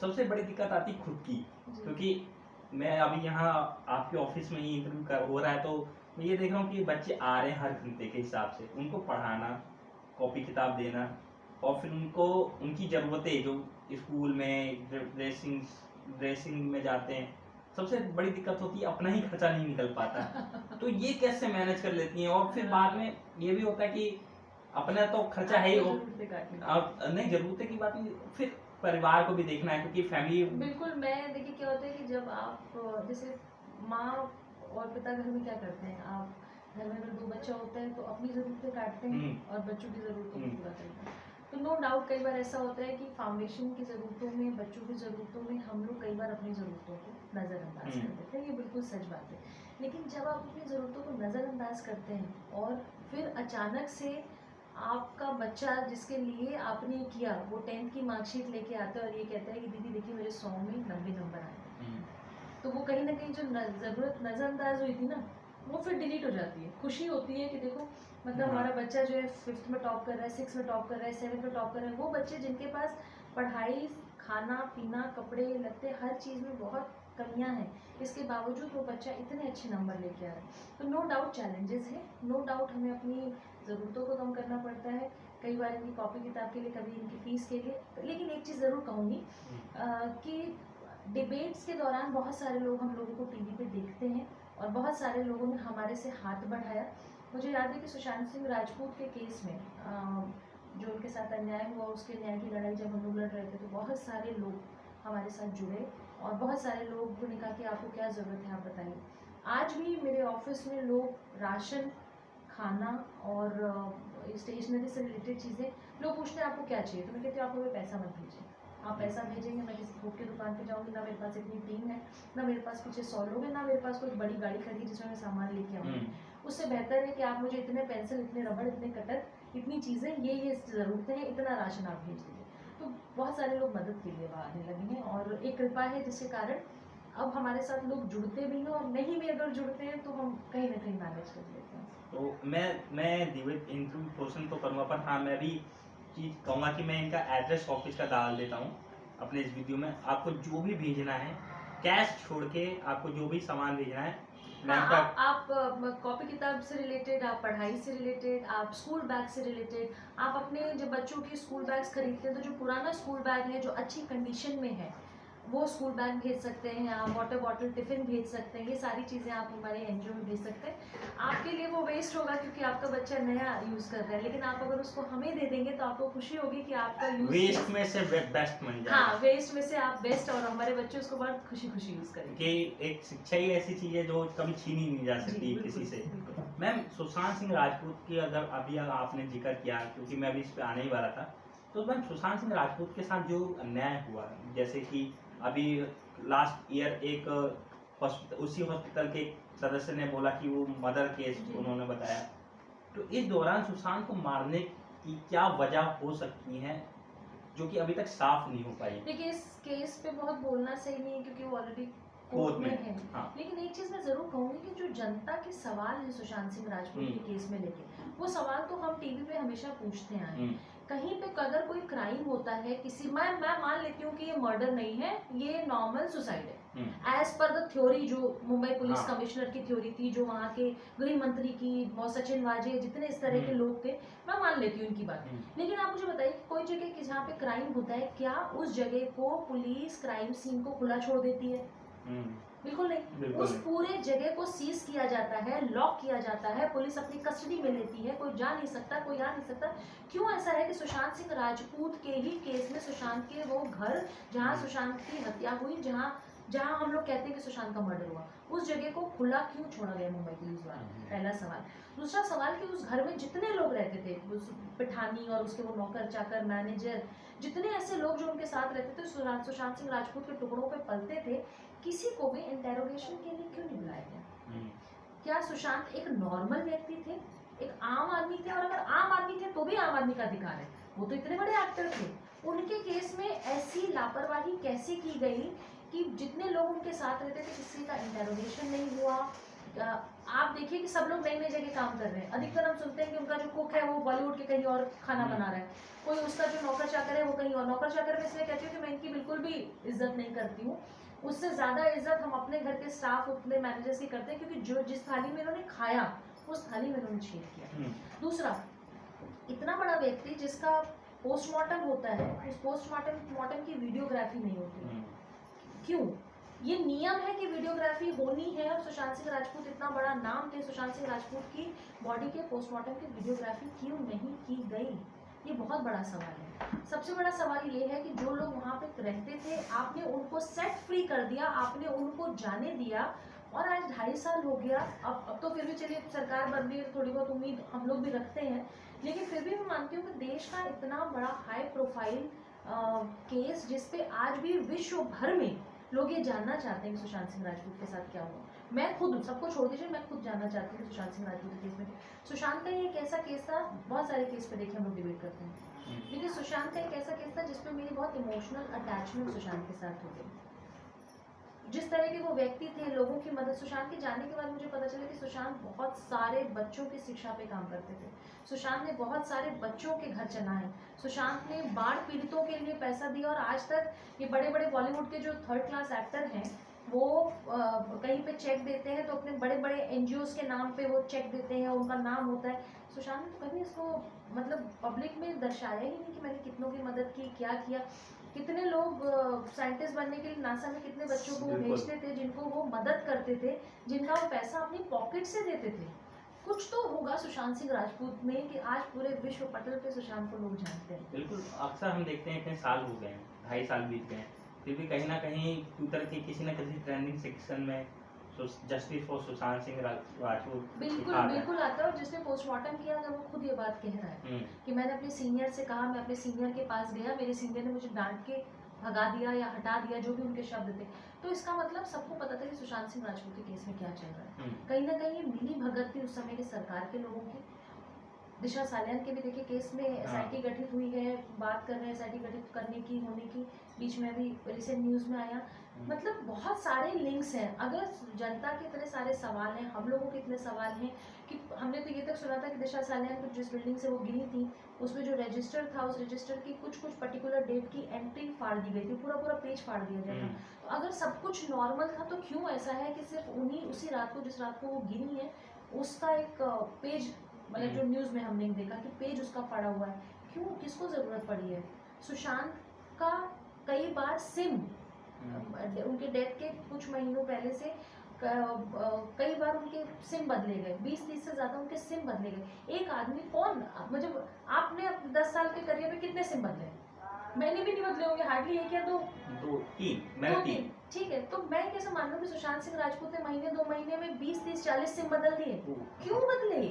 सबसे बड़ी दिक्कत आती है खुद की, क्योंकि मैं अभी यहाँ आपके ऑफिस में ही इंटरव्यू हो रहा है, तो मैं ये देख रहा हूँ कि बच्चे आ रहे हैं हर घंटे के हिसाब से, उनको पढ़ाना, कॉपी किताब देना, और फिर उनको उनकी ज़रूरतें जो स्कूल में ड्रेसिंग में जाते हैं, सबसे बड़ी दिक्कत होती है अपना ही खर्चा नहीं निकल पाता। तो ये कैसे मैनेज कर लेती हैं? और फिर बाद में ये भी होता है कि अपना तो खर्चा है ही, वो नहीं ज़रूरतें की बात नहीं, फिर परिवार को भी देखना है, क्योंकि फैमिली। बिल्कुल, मैं देखिए क्या होता है कि जब आप जैसे माँ और पिता घर में क्या करते हैं, आप घर में अगर 2 बच्चा होता है तो अपनी ज़रूरतें काटते हैं और बच्चों की ज़रूरतों को पूरा करते हैं। तो नो डाउट कई बार ऐसा होता है कि फाउंडेशन की ज़रूरतों में, बच्चों की ज़रूरतों में हम लोग कई बार अपनी ज़रूरतों को नज़रअंदाज कर देते हैं, ये बिल्कुल सच बात है। लेकिन जब आप अपनी ज़रूरतों को नज़रअंदाज करते हैं और फिर अचानक से आपका बच्चा जिसके लिए आपने किया वो 10th की मार्कशीट लेके आता है और ये कहता है कि दीदी देखिए मेरे 100 में 90 नंबर आए, तो वो कहीं ना कहीं जो ज़रूरत नज़रअंदाज हुई थी ना, वो फिर डिलीट हो जाती है। खुशी होती है कि देखो मतलब हाँ। हमारा बच्चा जो है 5th में टॉप कर रहा है, 6 में टॉप कर रहा है, 7 में टॉप कर रहा है। वो बच्चे जिनके पास पढ़ाई, खाना पीना, कपड़े लत्ते हर चीज़ में बहुत कमियां हैं, इसके बावजूद वो बच्चा इतने अच्छे नंबर लेके आ रहा है। तो नो डाउट चैलेंजेस है, नो डाउट हमें अपनी ज़रूरतों को कम करना पड़ता है, कई बार इनकी कॉपी किताब के लिए, कभी इनकी फ़ीस के लिए। लेकिन एक चीज़ ज़रूर कहूँगी कि डिबेट्स के दौरान बहुत सारे लोग हम लोगों को टीवी पे देखते हैं और बहुत सारे लोगों ने हमारे से हाथ बढ़ाया। मुझे याद है कि सुशांत सिंह राजपूत के केस में जो उनके साथ अन्याय हुआ, उसके न्याय की लड़ाई जब हम लोग लड़ रहे थे तो बहुत सारे लोग हमारे साथ जुड़े और बहुत सारे लोग ने कहा कि आपको क्या ज़रूरत है, आप बताइए। आज भी मेरे ऑफिस में लोग राशन, खाना और स्टेशनरी से रिलेटेड चीज़ें, लोग पूछते हैं आपको क्या चाहिए, तो मैं कहती हूँ आप हमें पैसा मत भेजिए। आप पैसा भेजेंगे, मैं किसी थोक की दुकान पे जाऊँगी, ना मेरे पास इतनी टीम है, ना मेरे पास पीछे 100 लोग हैं, ना मेरे पास कोई बड़ी गाड़ी खड़ी है जिसमें मैं सामान लेके आऊँगी। उससे बेहतर है कि आप मुझे इतने पेंसिल, इतने रबड़, इतने कटर, इतनी चीज़ें, ये ज़रूरतें हैं, इतना राशन आप भेज दीजिए। तो बहुत सारे लोग मदद के लिए आने लगे हैं और एक कृपा है जिसके कारण अब हमारे साथ लोग जुड़ते भी हैं और नहीं भी अगर जुड़ते हैं तो हम कहीं ना कहीं मैनेज कर लेते हैं। तो मैं दिव्य इंटरव्यू क्वेश्चन तो करूँगा, पर हाँ मैं भी चीज़ कहूँगा कि मैं इनका एड्रेस ऑफिस का डाल देता हूँ अपने इस वीडियो में। आपको जो भी भेजना है, कैश छोड़ के आपको जो भी सामान भेजना है, हाँ, आप कॉपी किताब से रिलेटेड, आप पढ़ाई से रिलेटेड, आप स्कूल बैग से रिलेटेड, आप अपने जब बच्चों की स्कूल बैग्स खरीदते हैं तो जो पुराना स्कूल बैग है जो अच्छी कंडीशन में है वो स्कूल बैग भेज सकते हैं, आप वाटर बॉटल, टिफिन भेज सकते हैं। ये सारी चीज़ें आप हमारे एनजीओ में भेज सकते हैं। आपके लिए वो वेस्ट होगा क्योंकि आपका बच्चा नया यूज़ कर रहा है, लेकिन आप अगर उसको हमें दे देंगे तो आपको खुशी होगी कि आपका यूज़ वेस्ट में से बेस्ट बन जाएगा। हाँ, वेस्ट में से आप बेस्ट, और हमारे बच्चे उसको बहुत खुशी खुशी यूज़ करेंगे। कि एक शिक्षा ही ऐसी चीज़ है जो कभी छीनी नहीं जा सकती किसी से। मैम, सुशांत सिंह राजपूत की अगर अभी आपने जिक्र किया, क्योंकि मैं अभी इस पे आने ही वाला था, तो मैम सुशांत सिंह राजपूत के साथ जो अन्याय हुआ, जैसे कि अभी लास्ट ईयर एक उसी हॉस्पिटल के सदस्य ने बोला कि वो मर्डर केस उन्होंने बताया, तो इस दौरान सुशांत को मारने की क्या वजह हो सकती है जो कि अभी तक साफ नहीं हो पाई? देखिए, इस केस पे बहुत बोलना सही नहीं है क्योंकि वो ऑलरेडी कोर्ट में है। हाँ। लेकिन एक चीज मैं जरूर कहूंगी कि जो जनता के सवाल है सुशांत सिंह राजपूत के केस में लेके, वो सवाल तो हम टीवी पे हमेशा पूछते आए हैं। कहीं पे अगर कोई क्राइम होता है किसी, मैं मान लेती हूँ कि ये मर्डर नहीं है, ये नॉर्मल सुसाइड है एज पर द थ्योरी जो मुंबई पुलिस कमिश्नर की थ्योरी थी, जो वहाँ के गृह मंत्री की, सचिन वाजे, जितने इस तरह के लोग थे, मैं मान लेती हूँ इनकी बात। लेकिन आप मुझे बताइए कोई जगह की जहाँ पे क्राइम होता है, क्या उस जगह को पुलिस क्राइम सीन को खुला छोड़ देती है? बिल्कुल नहीं। उस पूरे जगह को सीज किया जाता है, लॉक किया जाता है, पुलिस अपनी कस्टडी में लेती है, कोई जा नहीं सकता, कोई आ नहीं सकता। क्यों ऐसा है कि सुशांत सिंह राजपूत के ही केस में सुशांत के वो घर जहाँ सुशांत की हत्या हुई, जहाँ हम लोग कहते हैं कि सुशांत का मर्डर हुआ, उस जगह को खुला क्यों छोड़ा गया मुंबई पुलिस द्वारा? पहला सवाल। दूसरा सवाल कि उस घर में जितने लोग रहते थे, उस पिठानी और उसके वो नौकर चाकर, मैनेजर, जितने ऐसे लोग जो उनके साथ रहते थे, सुशांत सिंह राजपूत के टुकड़ों पे पलते थे, किसी को भी इंटेरोगेशन के लिए क्यों नहीं बुलाया गया? क्या सुशांत एक नॉर्मल व्यक्ति थे, एक आम आदमी थे? और अगर आम आदमी थे तो भी आम आदमी का अधिकार है, वो तो इतने बड़े एक्टर थे, उनके केस में ऐसी लापरवाही कैसे की गई कि जितने लोग उनके साथ रहते थे किसी का इंटेरोगेशन नहीं हुआ? आप देखिए कि सब लोग नई नई जगह काम कर रहे हैं। अधिकतर हम सुनते हैं कि उनका जो कुक है वो बॉलीवुड के कहीं और खाना बना रहा है, कोई उसका जो नौकर चाकर है वो कहीं और। नौकर चाकर में इसलिए कहती हूँ कि मैं इनकी बिल्कुल भी इज्जत नहीं करती हूँ, उससे ज़्यादा इज्जत हम अपने घर के स्टाफ, अपने मैनेजर्स की करते हैं, क्योंकि जो जिस थाली में इन्होंने खाया उस थाली में इन्होंने छेद किया। दूसरा, इतना बड़ा व्यक्ति जिसका पोस्टमार्टम होता है, उस पोस्टमार्टम की वीडियोग्राफी नहीं होती, क्यों? ये नियम है कि वीडियोग्राफी होनी है, और सुशांत सिंह राजपूत इतना बड़ा नाम थे, सुशांत सिंह राजपूत की बॉडी के पोस्टमार्टम की वीडियोग्राफी क्यों नहीं की गई? ये बहुत बड़ा सवाल है। सबसे बड़ा सवाल ये है कि जो लोग वहाँ पे रहते थे, आपने उनको सेट फ्री कर दिया, आपने उनको जाने दिया, और आज 2.5 साल हो गया। अब तो फिर भी चलिए सरकार बन रही है, थोड़ी बहुत उम्मीद हम लोग भी रखते हैं, लेकिन फिर भी मैं मानती हूँ कि देश का इतना बड़ा हाई प्रोफाइल केस, जिसपे आज भी विश्व भर में लोग ये जानना चाहते हैं कि सुशांत सिंह राजपूत के साथ क्या हुआ। मैं खुद, सबको छोड़ दीजिए, मैं खुद जानना चाहती हूँ सुशांत सिंह राजपूत के केस में। सुशांत का एक ऐसा केस था, बहुत सारे केस पे देखिए हम लोग डिबेट करते हैं, लेकिन सुशांत का एक ऐसा केस था जिसपे मेरी बहुत इमोशनल अटैचमेंट सुशांत के साथ हो गई। जिस तरह के वो व्यक्ति थे, लोगों की मदद, सुशांत के जाने के बाद मुझे पता चला कि सुशांत बहुत सारे बच्चों की शिक्षा पे काम करते थे। सुशांत ने बहुत सारे बच्चों के घर चलाए। सुशांत ने बाढ़ पीड़ितों के लिए पैसा दिया, और आज तक ये बड़े बड़े बॉलीवुड के जो 3rd क्लास एक्टर हैं, वो कहीं पे चेक देते हैं तो अपने बड़े बड़े एनजीओज के नाम पे वो चेक देते हैं, उनका नाम होता है। सुशांत ने तो कभी इसको मतलब पब्लिक में दर्शाया ही नहीं कि मैंने कितनों की मदद की, क्या किया। कितने लोग साइंटिस्ट बनने के लिए नासा में कितने बच्चों को वो भेजते थे, जिनको वो मदद करते थे, जिनका वो पैसा अपनी पॉकेट से देते थे। कुछ तो होगा सुशांत सिंह राजपूत में कि आज पूरे विश्व पटल पे सुशांत को लोग जानते हैं। बिल्कुल, अक्सर हम देखते हैं इतने साल हो गए हैं, 2.5 साल बीत गए हैं, फिर भी कहीं ना कहीं ट्विटर के किसी न किसी ट्रेंडिंग सेक्शन में जस्टिस फॉर सुशांत सिंह राजपूत बिल्कुल बिल्कुल आता है। और जिसने पोस्टमार्टम किया था वो खुद ये बात कह रहा है कि मैंने अपने सीनियर से कहा, मैं अपने सीनियर के पास गया, मेरे सीनियर ने मुझे डांट के भगा दिया या हटा दिया, जो भी उनके शब्द थे। तो इसका मतलब सबको पता था कि सुशांत सिंह राजपूत के केस में क्या चल रहा है। कहीं ना कहीं मिली भगत थी उस समय के सरकार के लोगों की। दिशा सालियान के भी देखिए केस में एसआईटी गठित हुई है, बात कर रहे हैं एसआईटी गठित करने की, होने की, बीच में अभी रिसेंट न्यूज में आया। मतलब बहुत सारे लिंक्स हैं। अगर जनता के इतने सारे सवाल हैं, हम लोगों के इतने सवाल हैं कि हमने तो ये तक सुना था कि दिशा सालियान को जिस बिल्डिंग से वो गिरी थी, उसमें जो रजिस्टर था, उस रजिस्टर की कुछ पर्टिकुलर डेट की एंट्री फाड़ दी गई थी, पूरा पेज फाड़ दिया गया था। तो अगर सब कुछ नॉर्मल था तो क्यों ऐसा है कि सिर्फ उसी रात को, जिस रात को वो गिरी है, उसका एक पेज, मतलब जो न्यूज में हमने देखा कि पेज उसका पड़ा हुआ है। क्यों, किसको जरूरत पड़ी है? सुशांत का कई बार सिम, उनके डेथ के कुछ महीनों पहले से कई बार उनके सिम बदले गए, 20-30 से ज्यादा उनके सिम बदले गए। एक आदमी कौन, मतलब आपने 10 साल के करियर में कितने सिम बदले? मैंने भी नहीं बदले होंगे, हार्डली 1 या 2, 3। ठीक है। तो मैं कैसे मान लूं कि सुशांत सिंह राजपूत ने महीने 2 महीने में 20-30-40 सिम बदल दिए? क्यों बदले?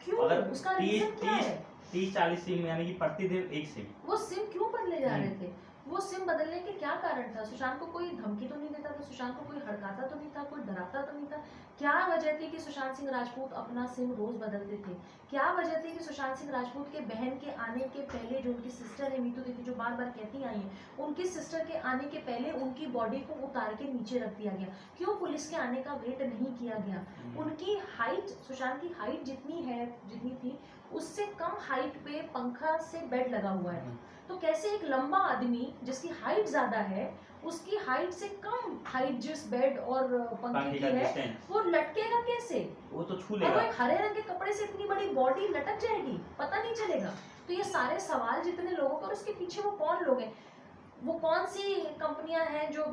क्यों? उसका रीजन क्या है? 30-40 सिम यानी कि प्रतिदिन एक सिम। वो सिम क्यों बदले जा रहे थे? वो सिम बदलने के क्या कारण था? सुशांत को कोई धमकी तो नहीं देता था, सुशांत को कोई हड़काता तो नहीं था, कोई डराता तो नहीं था। क्या वजह थी कि सुशांत सिंह राजपूत अपना सिम रोज बदलते थे? क्या वजह थी कि सुशांत सिंह राजपूत के बहन के आने के पहले, जो उनकी सिस्टर है मीतू दीदी, जो बार बार कहती आई है, उनकी सिस्टर के आने के पहले उनकी बॉडी को उतार के नीचे रख दिया गया? क्यों पुलिस के आने का वेट नहीं किया गया? उनकी हाइट, सुशांत की हाइट जितनी थी, उससे कम हाइट पे पंखा से बेड लगा हुआ है। तो कैसे एक लंबा आदमी जिसकी हाइट ज्यादा है, उसकी हाइट से कम हाइट जिस बेड और पंखे की है, वो लटकेगा कैसे? वो तो छू लेगा। और वो एक हरे रंग के कपड़े से इतनी बड़ी बॉडी लटक जाएगी, पता नहीं चलेगा। तो ये सारे सवाल जितने लोगों को, और उसके पीछे वो कौन लोग हैं, वो कौन सी कंपनियां हैं जो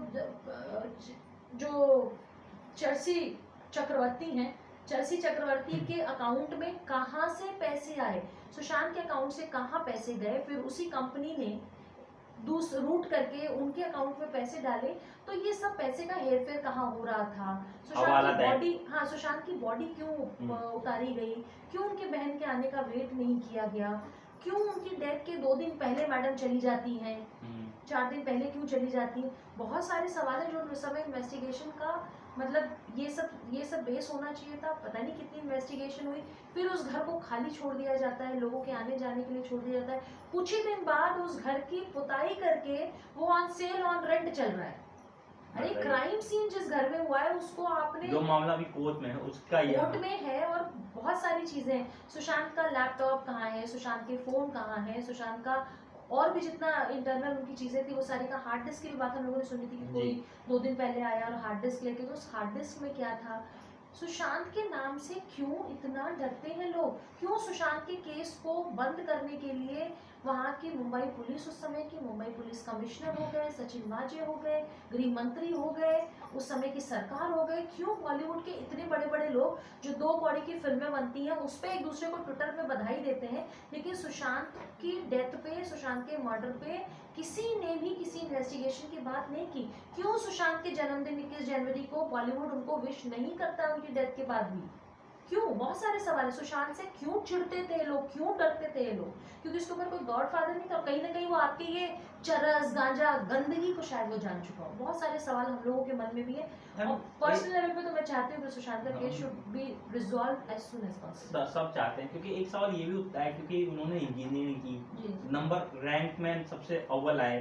चर्सी चक्रवर्ती हैं, चर्सी चक्रवर्ती के अकाउंट में कहां से पैसे आए, सुशांत के अकाउंट से कहां पैसे गए, फिर उसी कंपनी ने रूट करके उनके अकाउंट में पैसे डाले। तो ये सब पैसे का हेरफेर कहाँ हो रहा था? सुशांत की बॉडी क्यों उतारी गई? क्यों उनके बहन के आने का वेट नहीं किया गया? क्यों उनकी डेथ के 2 दिन पहले मैडम चली जाती हैं, 4 दिन पहले क्यों चली जाती? बहुत सारे सवाल है जो उस समय इन्वेस्टिगेशन का, मतलब ये सब बेस होना चाहिए था। पता नहीं कितनी इन्वेस्टिगेशन हुई, फिर उस घर को खाली छोड़ दिया जाता है, लोगों के आने जाने के लिए छोड़ दिया जाता है। कुछ ही दिन बाद उस घर की पुताई करके वो ऑन सेल ऑन रेंट चल रहा है। अरे क्राइम सीन जिस घर में हुआ है उसको आपने, जो मामला भी कोर्ट में है उसका, कोर्ट में है, और बहुत सारी चीजें, सुशांत का लैपटॉप कहाँ है, सुशांत के फोन कहाँ है, सुशांत का और भी जितना इंटरनल उनकी चीजें थी वो सारी का। हार्ड डिस्क की भी बात हम लोगों ने सुनी थी कि कोई 2 दिन पहले आया और हार्ड डिस्क लेके, तो उस हार्ड डिस्क में क्या था? सुशांत के नाम से क्यों इतना डरते हैं लोग? क्यों सुशांत के केस को बंद करने के लिए वहाँ की मुंबई पुलिस, उस समय की मुंबई पुलिस कमिश्नर हो गए, सचिन वाजे हो गए, गृह मंत्री हो गए, उस समय की सरकार हो गए, क्यों बॉलीवुड के इतने बड़े बड़े लोग जो 2 कौड़ी की फिल्में बनती हैं उस पर एक दूसरे को ट्विटर पे बधाई देते हैं, लेकिन सुशांत की डेथ पे, सुशांत के मर्डर पे किसी ने भी किसी इन्वेस्टिगेशन की बात नहीं की? क्यों सुशांत के जन्मदिन 21 जनवरी को बॉलीवुड उनको विश नहीं करता उनकी डेथ के बाद भी? क्यों? बहुत सारे सवाल है। सुशांत से क्यों चिढ़ते थे लोग, क्यों डरते थे लोग? क्योंकि उसके ऊपर कोई गॉडफादर नहीं था, कहीं ना कहीं वो आपके ये चरस गांजा गंदगी को शायद वो जान चुका हो। बहुत सारे सवाल हम लोगों के मन में भी है, और पर्सनल लेवल पे तो मैं चाहती हूँ कि सुशांत का case should be resolve as soon as possible. सब चाहते हैं, क्योंकि एक सवाल ये भी उठता है, क्योंकि उन्होंने इंजीनियरिंग की, नंबर रैंक में सबसे अव्वल आए,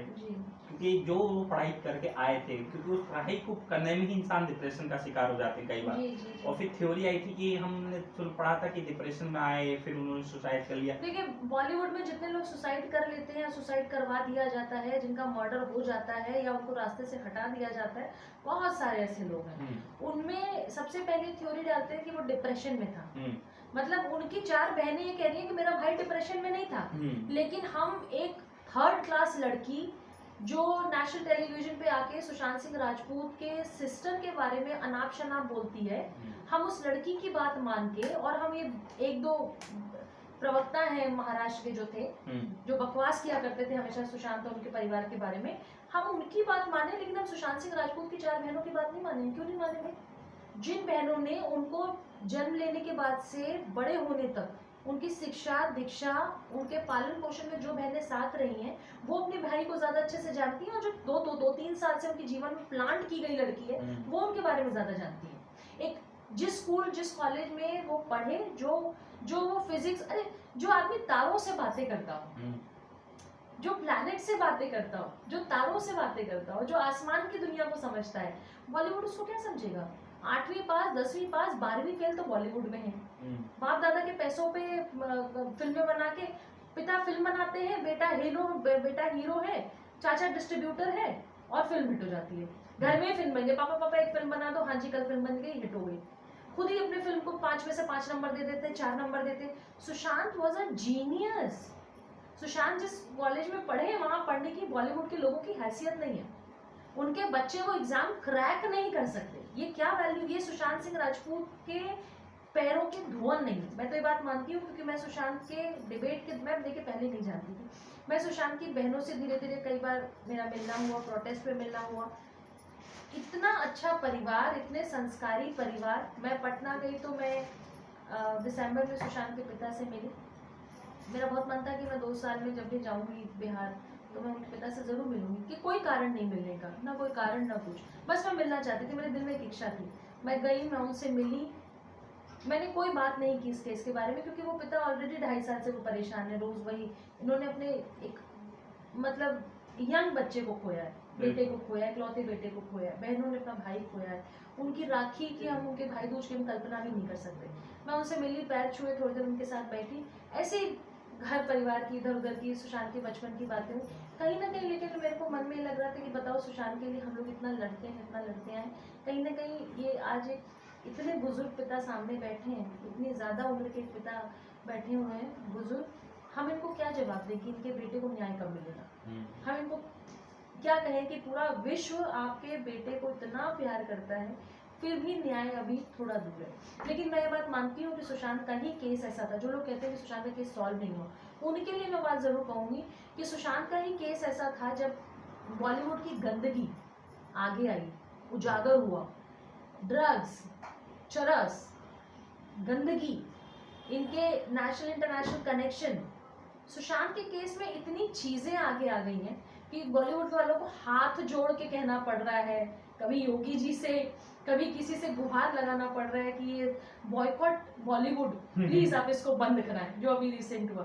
क्योंकि जो वो पढ़ाई करके आए थे, क्योंकि उस पढ़ाई को करने में ही इंसान डिप्रेशन का शिकार हो जाते हैं कई बार। और फिर थ्योरी आई थी कि हमने पढ़ा था कि डिप्रेशन में आए, फिर उन्होंने सुसाइड कर लिया। देखिए बॉलीवुड में जितने लोग सुसाइड कर लेते हैं या सुसाइड करवा दिया जाता है, जिनका मर्डर हो जाता है या उनको रास्ते से हटा दिया जाता है, बहुत सारे ऐसे लोग हैं। उनमें सबसे पहले थ्योरी डालते हैं कि वो डिप्रेशन में था। मतलब उनकी 4 बहनें ये कह रही हैं कि मेरा भाई डिप्रेशन में नहीं था, लेकिन हम एक 3rd क्लास लड़की जो नेशनल टेलीविजन पे आके सुशांत सिंह राजपूत के सिस्टर के बारे में अनाप शनाप बोलती है, हम उस लड़की की बात मान के, और हम ये 1-2 प्रवक्ता हैं महाराष्ट्र के जो थे, जो बकवास किया करते थे हमेशा सुशांत और उनके परिवार के बारे में, हम उनकी बात माने, लेकिन हम सुशांत सिंह राजपूत की 4 बहनों की बात नहीं माने। क्यों नहीं माने भाई? जिन बहनों ने उनको जन्म लेने के बाद से बड़े होने तक उनकी शिक्षा दीक्षा, उनके पालन पोषण में जो बहनें साथ रही हैं, वो अपने भाई को ज्यादा अच्छे से जानती हैं, और जो 2-3 साल से उनके जीवन में प्लांट की गई लड़की है, वो उनके बारे में ज्यादा जानती है। एक जिस स्कूल जिस कॉलेज में वो पढ़े, जो वो फिजिक्स, अरे जो आदमी तारों से बातें करता हो, जो प्लैनेट से बातें करता हो, जो तारों से बातें करता हो, जो आसमान की दुनिया को समझता है, बॉलीवुड उसको क्या समझेगा? 8वीं पास, 10वीं पास, 12वीं फेल तो बॉलीवुड में है। बाप दादा के पैसों पे फिल्में बना के, पिता फिल्म बनाते हैं, बेटा हीरो है, चाचा डिस्ट्रीब्यूटर है, और फिल्म हिट हो जाती है। घर में फिल्म बन गई, पापा एक फिल्म बना दो, हाँ जी कल फिल्म बन गई, हिट हो गई। खुद ही अपने फिल्म को 5 में से 5 नंबर दे देते, 4 नंबर देते। Sushant was a genius. Sushant जिस कॉलेज में पढ़े, वहां पढ़ने की बॉलीवुड के लोगों की हैसियत नहीं है। उनके बच्चे वो एग्जाम क्रैक नहीं कर सकते। ये क्या वैल्यू? ये सुशांत सिंह राजपूत के पैरों के धुआं नहीं। मैं तो ये बात मानती हूँ, क्योंकि मैं सुशांत के डिबेट के, मैं देखिए पहले नहीं जानती थी, मैं सुशांत की बहनों से धीरे धीरे कई बार मेरा मिलना हुआ, प्रोटेस्ट पे मिलना हुआ। इतना अच्छा परिवार, इतने संस्कारी परिवार। मैं पटना गई तो मैं दिसंबर में सुशांत के पिता से मिली। मेरा बहुत मन था कि मैं 2 साल में जब भी जाऊंगी बिहार, तो मैं उनके पिता से जरूर मिलूंगी, कि कोई कारण नहीं मिलने का, ना कोई कारण ना कुछ, बस मैं मिलना चाहती थी, मेरे दिल में एक इच्छा थी। मैं गई, मैं उनसे मिली, मैंने कोई बात नहीं की इस केस के बारे में, क्योंकि वो पिता ऑलरेडी 2.5 साल से वो परेशान है। रोज वही, इन्होंने अपने एक मतलब यंग बच्चे को खोया है, बेटे को खोया है, इकलौते बेटे को खोया है, बहनों ने अपना भाई खोया है। उनकी राखी की हम उनके भाई दूज की हम कल्पना भी नहीं कर सकते। मैं उनसे मिली, पैर छुए, थोड़ी देर उनके साथ बैठी, ऐसे ही घर परिवार की इधर उधर की, सुशांत के बचपन की बातें हुई कहीं ना कहीं। लेकिन मेरे को मन में लग रहा था कि बताओ, सुशांत के लिए हम लोग इतना लड़ते हैं, इतना लड़ते हैं, कहीं ना कहीं ये आज एक इतने बुजुर्ग पिता सामने बैठे हैं, इतनी ज़्यादा उम्र के पिता बैठे हुए हैं बुजुर्ग, हम इनको क्या जवाब दें कि इनके बेटे को न्याय कब मिलेगा? हम इनको क्या कहें कि पूरा विश्व आपके बेटे को इतना प्यार करता है, फिर भी न्याय अभी थोड़ा दूर है। लेकिन मैं ये बात मानती हूँ कि सुशांत का ही केस ऐसा था। जो लोग कहते हैं कि सुशांत का केस सॉल्व नहीं हुआ, उनके लिए मैं बात जरूर कहूँगी कि सुशांत का ही केस ऐसा था, जब बॉलीवुड की गंदगी आगे आई, उजागर हुआ, ड्रग्स, चरस, गंदगी, इनके नेशनल इंटरनेशनल कनेक्शन, सुशांत के केस में इतनी चीजें आगे आ गई हैं कि बॉलीवुड वालों को हाथ जोड़ के कहना पड़ रहा है, कभी योगी जी से, कभी किसी से गुहार लगाना पड़ रहा है कि ये बॉयकॉट बॉलीवुड, प्लीज आप इसको बंद कराएं, जो अभी रिसेंट हुआ।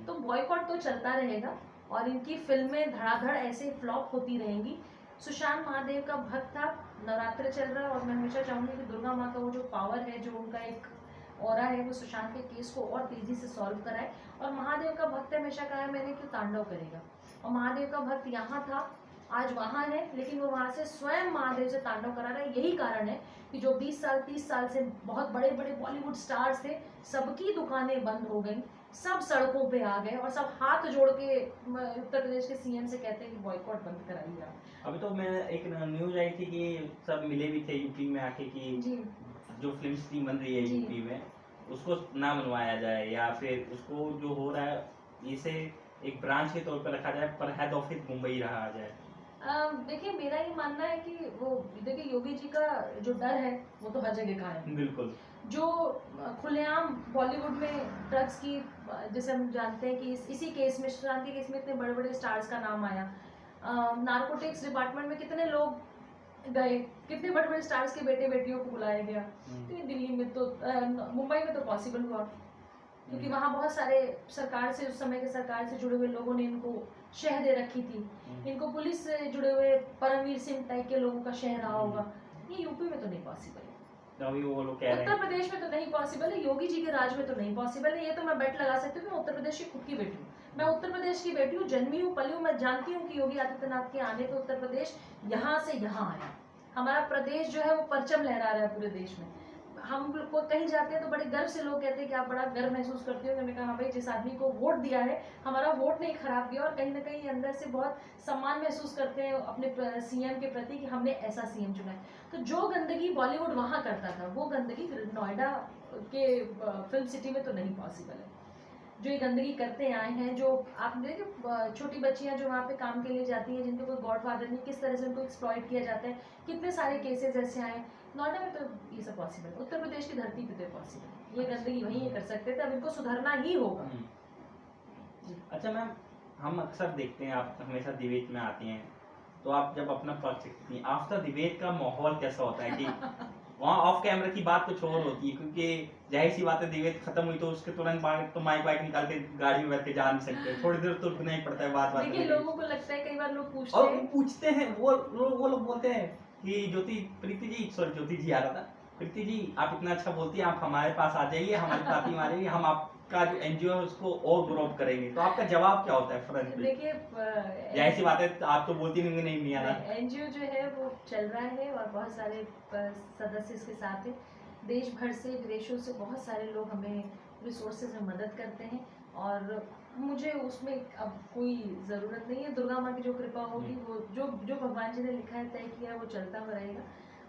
तो बॉयकॉट तो चलता रहेगा और इनकी फिल्में धड़ाधड़ ऐसे फ्लॉप होती रहेंगी। सुशांत महादेव का भक्त था, नवरात्र चल रहा है, और मैं हमेशा चाहूंगी कि दुर्गा माँ का वो जो पावर है, जो उनका एक ऑरा है, वो सुशांत के केस को और तेजी से सॉल्व कराए। और महादेव का भक्त हमेशा कहा है मैंने कि तांडव करेगा, और महादेव का भक्त यहाँ था, आज वहाँ है, लेकिन वो वहाँ से स्वयं महादेव से तांडव करा रहा है। यही कारण है कि जो 20 साल 30 साल से बहुत बड़े बड़े बॉलीवुड स्टार्स थे, सबकी दुकानें बंद हो गई, सब सड़कों पे आ गए, और सब हाथ जोड़ के उत्तर प्रदेश के सीएम से कहते हैं कि बॉयकॉट बंद कराइए आप। अभी तो मैं एक न्यूज आई थी कि सब मिले भी थे यूपी में आके कि जी, जो फिल्म स्ट्रीम बन रही है यूपी में, उसको ना बनवाया जाए, या फिर उसको जो हो रहा है इसे एक ब्रांच के तौर पर रखा जाए, पर हेड ऑफिस मुंबई रहा जाए। देखिए मेरा ये मानना है कि वो, देखिए योगी जी का जो डर है वो तो हर जगह का है। बिल्कुल। जो खुलेआम बॉलीवुड में ड्रग्स की, जैसे हम जानते हैं कि इसी केस में, सुशांत के केस में इतने बड़े बड़े स्टार्स का नाम आया, नार्कोटिक्स डिपार्टमेंट में कितने लोग गए, कितने बड़े बड़े स्टार्स के बेटे बेटियों को बुलाया गया। तो ये दिल्ली में तो, मुंबई में तो पॉसिबल हुआ, क्योंकि वहाँ बहुत सारे सरकार से, उस समय के सरकार से जुड़े हुए लोगों ने इनको शह दे रखी थी। इनको पुलिस से जुड़े हुए परमवीर सिंह टाइप के लोगों का शह रहा होगा। ये यूपी में तो नहीं पॉसिबल है, अभी वो लोग कह रहे हैं उत्तर प्रदेश में तो नहीं पॉसिबल है, योगी जी के राज में तो नहीं पॉसिबल है। ये तो मैं बेट लगा सकती हूँ कि मैं उत्तर प्रदेश की खुद की बेटी हूँ, मैं उत्तर प्रदेश की बेटी हूँ, जन्मी हूँ पली हूँ, मैं जानती हूँ कि योगी आदित्यनाथ के आने पे उत्तर प्रदेश यहाँ से यहाँ आया। हमारा प्रदेश जो है वो परचम लहरा रहा है पूरे देश में। हम को कहीं जाते हैं तो बड़े गर्व से लोग कहते हैं कि आप बड़ा गर्व महसूस करते हो। मैंने कहा हाँ भाई, जिस आदमी को वोट दिया है, हमारा वोट नहीं खराब किया, और कहीं ना कहीं अंदर से बहुत सम्मान महसूस करते हैं अपने सीएम के प्रति कि हमने ऐसा सीएम चुना है। तो जो गंदगी बॉलीवुड वहाँ करता था, वो गंदगी नोएडा के फिल्म सिटी में तो नहीं पॉसिबल है। जो ये गंदगी करते आए हैं, जो आप देखिए छोटी बच्चियां जो वहाँ पे काम के लिए जाती हैं, जिनको कोई गॉडफादर नहीं, किस तरह से उनको एक्सप्लॉइट किया जाता है, कितने सारे केसेस ऐसे आए। नोएडा में तो ये सब पॉसिबल, उत्तर प्रदेश की धरती पे तो पॉसिबल, ये गंदगी वहीं ये कर सकते थे, अब इनको सुधरना ही होगा। अच्छा मैम, हम अक्सर देखते हैं आप हमेशा डिबेट में आती हैं, तो आप जब अपना पक्ष रखती हैं, आफ्टर डिबेट का माहौल कैसा होता है? कि वहाँ ऑफ कैमरा की बात कुछ और होती है, क्योंकि जाहिर सी बात है डिबेट खत्म हुई तो उसके तुरंत बाद तो माइक वाइक निकाल के गाड़ी में बैठ के जा नहीं सकते, थोड़ी देर तो रुकना ही पड़ता है बात बात। देखिए लोगों को लगता है, कई बार लोग पूछते हैं वो लोग बोलते हैं कि ज्योति जी आ रहा था, प्रीति जी आप इतना अच्छा बोलती हैं, आप हमारे पास आ जाइए, हमारी पार्टी में आ जाइए, हम आपका जो एनजीओ है उसको और ग्रो करेंगे। तो आपका जवाब क्या होता है फ्रंट पे? देखिए जाहिर सी बात है आप तो बोलती नहीं आना। एनजीओ जो है वो चल रहा है और बहुत सारे सदस्य इसके साथ हैं। देश भर से, विदेशों से बहुत सारे लोग हमें रिसोर्सेज में मदद करते हैं, और मुझे उसमें अब कोई ज़रूरत नहीं है। दुर्गा माँ की जो कृपा होगी, वो जो भगवान जी ने लिखा है, तय किया है, वो चलता हुआ रहेगा।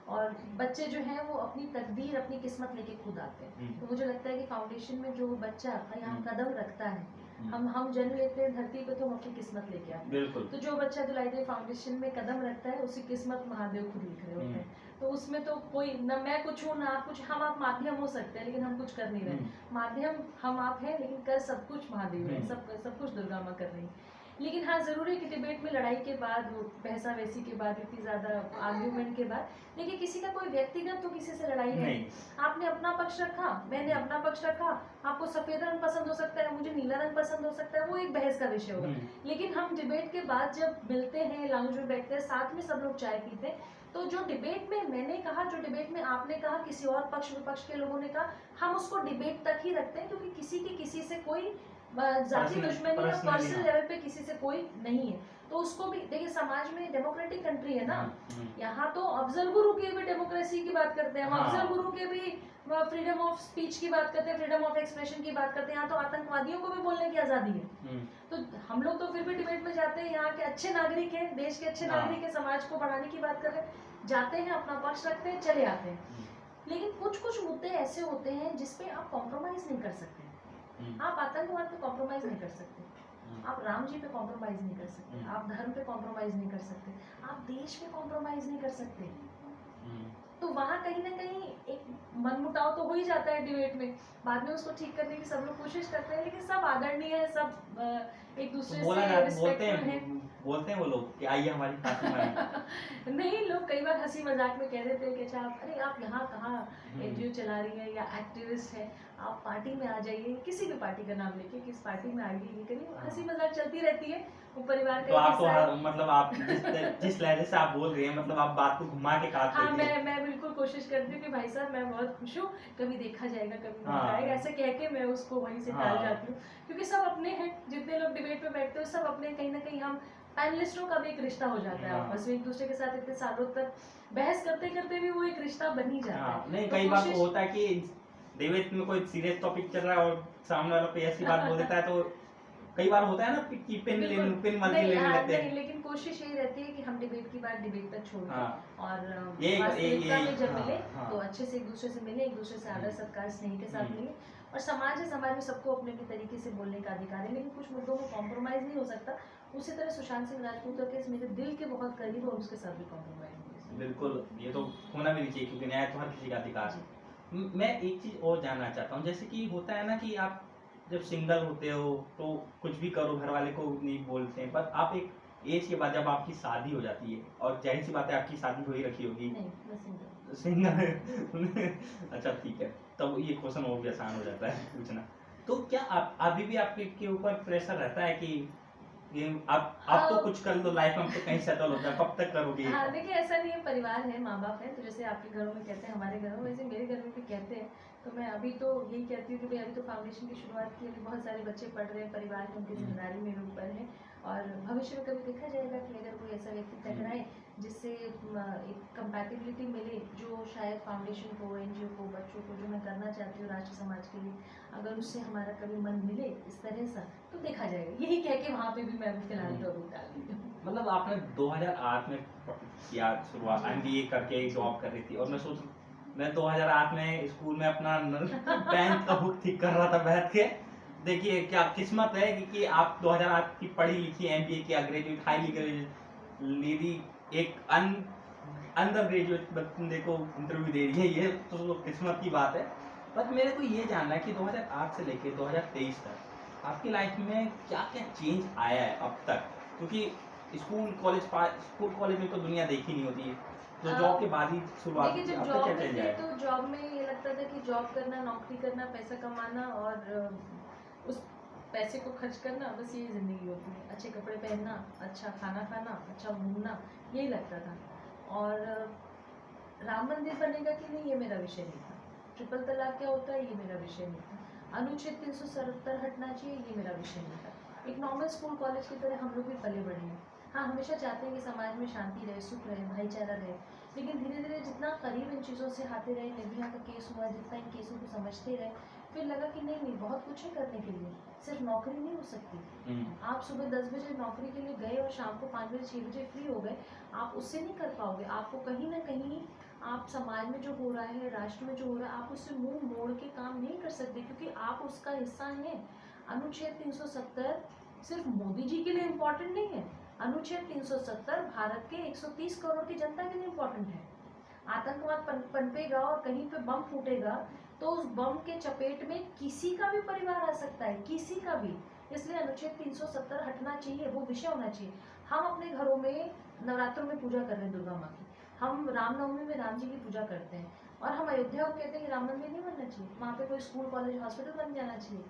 और बच्चे जो हैं वो अपनी तकदीर, अपनी किस्मत लेके खुद आते हैं। तो मुझे लगता है कि फाउंडेशन में जो बच्चा यहाँ कदम रखता है, हम जन्म लेते हैं धरती पे तो हम अपनी किस्मत लेके आते हैं। तो जो बच्चा दुलाईदेवी फाउंडेशन में कदम रखता है, उसकी किस्मत महादेव खुद लिख रहे होते हैं। तो उसमें तो कोई न मैं कुछ हूँ ना आप कुछ, हम आप माध्यम हो सकते हैं लेकिन हम कुछ कर नहीं रहे। माध्यम हम आप हैं लेकिन कर सब कुछ महादेव है, सब कुछ दुर्गा माँ कर रही है। लेकिन हाँ जरूरी है कि डिबेट में लड़ाई के बाद, बहसा वैसी के बाद, इतनी ज्यादा आर्ग्यूमेंट के बाद, देखिए किसी का कोई व्यक्तिगत तो किसी से लड़ाई नहीं। आपने अपना पक्ष रखा, मैंने अपना पक्ष रखा, आपको सफेद रंग पसंद हो सकता है, मुझे नीला रंग पसंद हो सकता है, वो एक बहस का विषय होगा। लेकिन हम डिबेट के बाद जब मिलते हैं, लाउंज में बैठते हैं, साथ में सब लोग चाय पीते हैं, तो जो डिबेट में मैंने कहा, जो डिबेट में आपने कहा, किसी और पक्ष विपक्ष के लोगों ने कहा, हम उसको डिबेट तक ही रखते हैं, क्योंकि किसी से कोई जाति दुश्मनी या पर्सनल लेवल पे किसी से कोई नहीं है। तो उसको भी देखिए, समाज में डेमोक्रेटिक कंट्री है ना, यहाँ तो अफजल गुरु की भी डेमोक्रेसी की बात करते हैं, हम अफजल गुरु के भी फ्रीडम ऑफ स्पीच की बात करते हैं, फ्रीडम ऑफ एक्सप्रेशन की बात करते हैं। यहाँ तो आतंकवादियों को भी बोलने की आजादी है। तो हम लोग तो फिर भी डिबेट में जाते हैं, यहाँ के अच्छे नागरिक हैं, देश के अच्छे नागरिक है, समाज को बढ़ाने की बात कर रहे हैं, जाते हैं, अपना पक्ष रखते हैं, चले आते हैं। लेकिन कुछ मुद्दे ऐसे होते हैं जिसपे आप कॉम्प्रोमाइज नहीं कर सकते। आप आतंकवाद पे कॉम्प्रोमाइज नहीं कर सकते, आप राम जी पे कॉम्प्रोमाइज नहीं कर सकते, आप धर्म पे कॉम्प्रोमाइज नहीं कर सकते, आप देश पे कॉम्प्रोमाइज नहीं कर सकते। तो वहाँ कहीं ना कहीं एक मनमुटाव तो हो ही जाता है डिबेट में। बाद में उसको ठीक करने की सब लोग कोशिश करते हैं, लेकिन सब आदरणीय है, सब एक दूसरे से रिस्पेक्टफुल हैं। बोलते हैं वो लोग कि आइए हमारी पार्टी में। नहीं, लोग कई बार हंसी मजाक में कह देते हैं कि अच्छा अरे आप यहाँ कहाँ एनजीओ चला रही है या एक्टिविस्ट है, आप पार्टी में आ जाइए, किसी भी पार्टी का नाम लेके, किस पार्टी में आइए, ये करिए, हंसी मजाक चलती रहती है, वो परिवार का तो आप मतलब आप जिस लहजे से आप बोल रही हैं, मतलब आप बात को घुमा के काट रही हैं। हाँ, मैं बिल्कुल कोशिश करती हूँ कि भाई साहब मैं बहुत खुश हूँ, कभी देखा जाएगा, कभी मौका आएगा, ऐसे कह के मैं उसको वहीं से टाल जाती हूँ, क्योंकि सब अपने हैं, जितने लोग डिबेट में बैठते हैं सब अपने, कहीं ना कहीं हम पैनलिस्टों का भी एक रिश्ता हो जाता है आपस में, एक दूसरे के साथ इतने सालों तक बहस करते करते भी वो एक रिश्ता बन ही जाता है। नहीं, कई बार होता है कि डिबेट में कोई सीरियस टॉपिक चल रहा है और सामने वाला कोई ऐसी बात बोल देता है, तो कई बार होता है ना कि पेन लेने लगते हैं। लेकिन कोशिश यही रहती है कि हम डिबेट की बात डिबेट तक छोड़ दें और वास्तविकता में जब मिले तो अच्छे से एक दूसरे से मिले, एक दूसरे से आदर सत्कार स्नेह के साथ मिले। और समाज है, समाज में सबको अपने अपने तरीके से बोलने का अधिकार है, लेकिन कुछ मुद्दों में कॉम्प्रोमाइज नहीं हो सकता। उसी तरह सुशांत सिंह राजपूत का केस मेरे दिल के बहुत करीब है, उसके साथ भी कॉम्प्रोमाइज नहीं। बिल्कुल, ये तो होना भी नहीं चाहिए, क्योंकि न्याय तो हर किसी का अधिकार है। मैं एक चीज और जानना चाहता हूँ, जैसे कि होता है ना कि आप जब सिंगल होते हो तो कुछ भी करो, घर वाले को नहीं बोलते हैं, पर आप एक एज के बाद जब आपकी शादी हो जाती है, और जाहिर सी बात है आपकी शादी हो ही रखी होगी। सिंगल अच्छा ठीक है, तब ये क्वेश्चन और भी आसान हो जाता है पूछना। तो क्या आप अभी भी आपके के ऊपर प्रेशर रहता है कि ये अब तो हाँ। कुछ कर लो लाइफ में, तो कहीं सेटल होता है, कब तक करोगे ये हाँ सब? देखिए, ऐसा नहीं है, परिवार है, माँ बाप है, तो जैसे आपके घरों में कहते हैं, हमारे घरों में, वैसे मेरे घर में भी कहते हैं। तो मैं अभी तो यही कहती हूँ कि भाई अभी तो फाउंडेशन की शुरुआत की, अभी बहुत सारे बच्चे पढ़ रहे हैं, परिवार की उनकी जिम्मेदारी मेरे ऊपर है। और भविष्य में कभी देखा जाएगा कि अगर कोई ऐसा व्यक्ति टकराए जिससे एक कंपैटिबिलिटी मिले, जो शायद फाउंडेशन को, एनजीओ को, बच्चों को, जो मैं करना चाहती हूँ राष्ट्र समाज के लिए, अगर उससे हमारा कभी मन मिले इस तरह सा, तो देखा जाएगा। यही कह के वहाँ पे भी मैं फिलहाल तो अभी डाल दी हूँ। मतलब आपने 2008 में किया शुरुआत, एमबीए करके जॉब कर रही थी, और मैं 2008 में स्कूल में अपना 10th का बुक ठीक कर रहा था बैठ के। देखिए क्या किस्मत है कि आप 2008 की पढ़ी लिखी एमबीए किया, ग्रेजुएट, हाईली ग्रेजुएट लेडी, एक अंडर ग्रेजुएट बंदे को इंटरव्यू दे रही है, ये तो किस्मत की बात है। पर मेरे को ये जानना है कि 2008 से लेकर 2023 तक आपकी लाइफ में क्या क्या चेंज आया है अब तक, क्योंकि स्कूल कॉलेज में तो दुनिया देखी नहीं होती है, तो जॉब के बाद ही शुरुआत देखिए, होती है, जब अब तक जॉब क्या में चेंज थे आया? तो जॉब में ये लगता था कि जॉब करना, नौकरी करना, पैसा कमाना और उस पैसे को खर्च करना, बस यही जिंदगी होती है। अच्छे कपड़े पहनना, अच्छा खाना खाना, अच्छा घूमना, यही लगता था। और राम मंदिर बनेगा कि नहीं, ये मेरा विषय नहीं था। ट्रिपल तलाक क्या होता है, ये मेरा विषय नहीं था। अनुच्छेद 370 हटना चाहिए, ये मेरा विषय नहीं था। एक नॉर्मल स्कूल कॉलेज की तरह हम लोग भी पले बढ़े हैं। हाँ, हमेशा चाहते हैं कि समाज में शांति रहे, सुख रहे, भाईचारा रहे, लेकिन धीरे धीरे जितना करीब इन चीज़ों से आते रहे, निर्भया का केस हुआ, जितना इन केसों को समझते रहे, फिर लगा कि नहीं नहीं, बहुत कुछ है करने के लिए, सिर्फ नौकरी नहीं हो सकती। आप सुबह 10 बजे नौकरी के लिए गए और शाम को 5 बजे 6 बजे फ्री हो गए, आप उससे नहीं कर पाओगे। आपको कहीं ना कहीं आप समाज में जो हो रहा है, राष्ट्र में जो हो रहा है, आप उससे मुंह मोड़ के काम नहीं कर सकते, क्योंकि आप उसका हिस्सा हैं। अनुच्छेद 370 सिर्फ मोदी जी के लिए इम्पोर्टेंट नहीं है। अनुच्छेद 370 भारत के 130 करोड़ की जनता के लिए इम्पोर्टेंट है। आतंकवाद पनपेगा और कहीं पे बम फूटेगा, तो उस बम के चपेट में किसी का भी परिवार आ सकता है, किसी का भी। इसलिए अनुच्छेद 370 हटना चाहिए, वो विषय होना चाहिए। हम अपने घरों में नवरात्रों में पूजा कर रहे हैं दुर्गा माँ की, हम रामनवमी में राम जी की पूजा करते हैं, और हम अयोध्या को कहते हैं कि राम मंदिर नहीं बनना चाहिए, वहाँ पे कोई स्कूल कॉलेज हॉस्पिटल बन जाना चाहिए।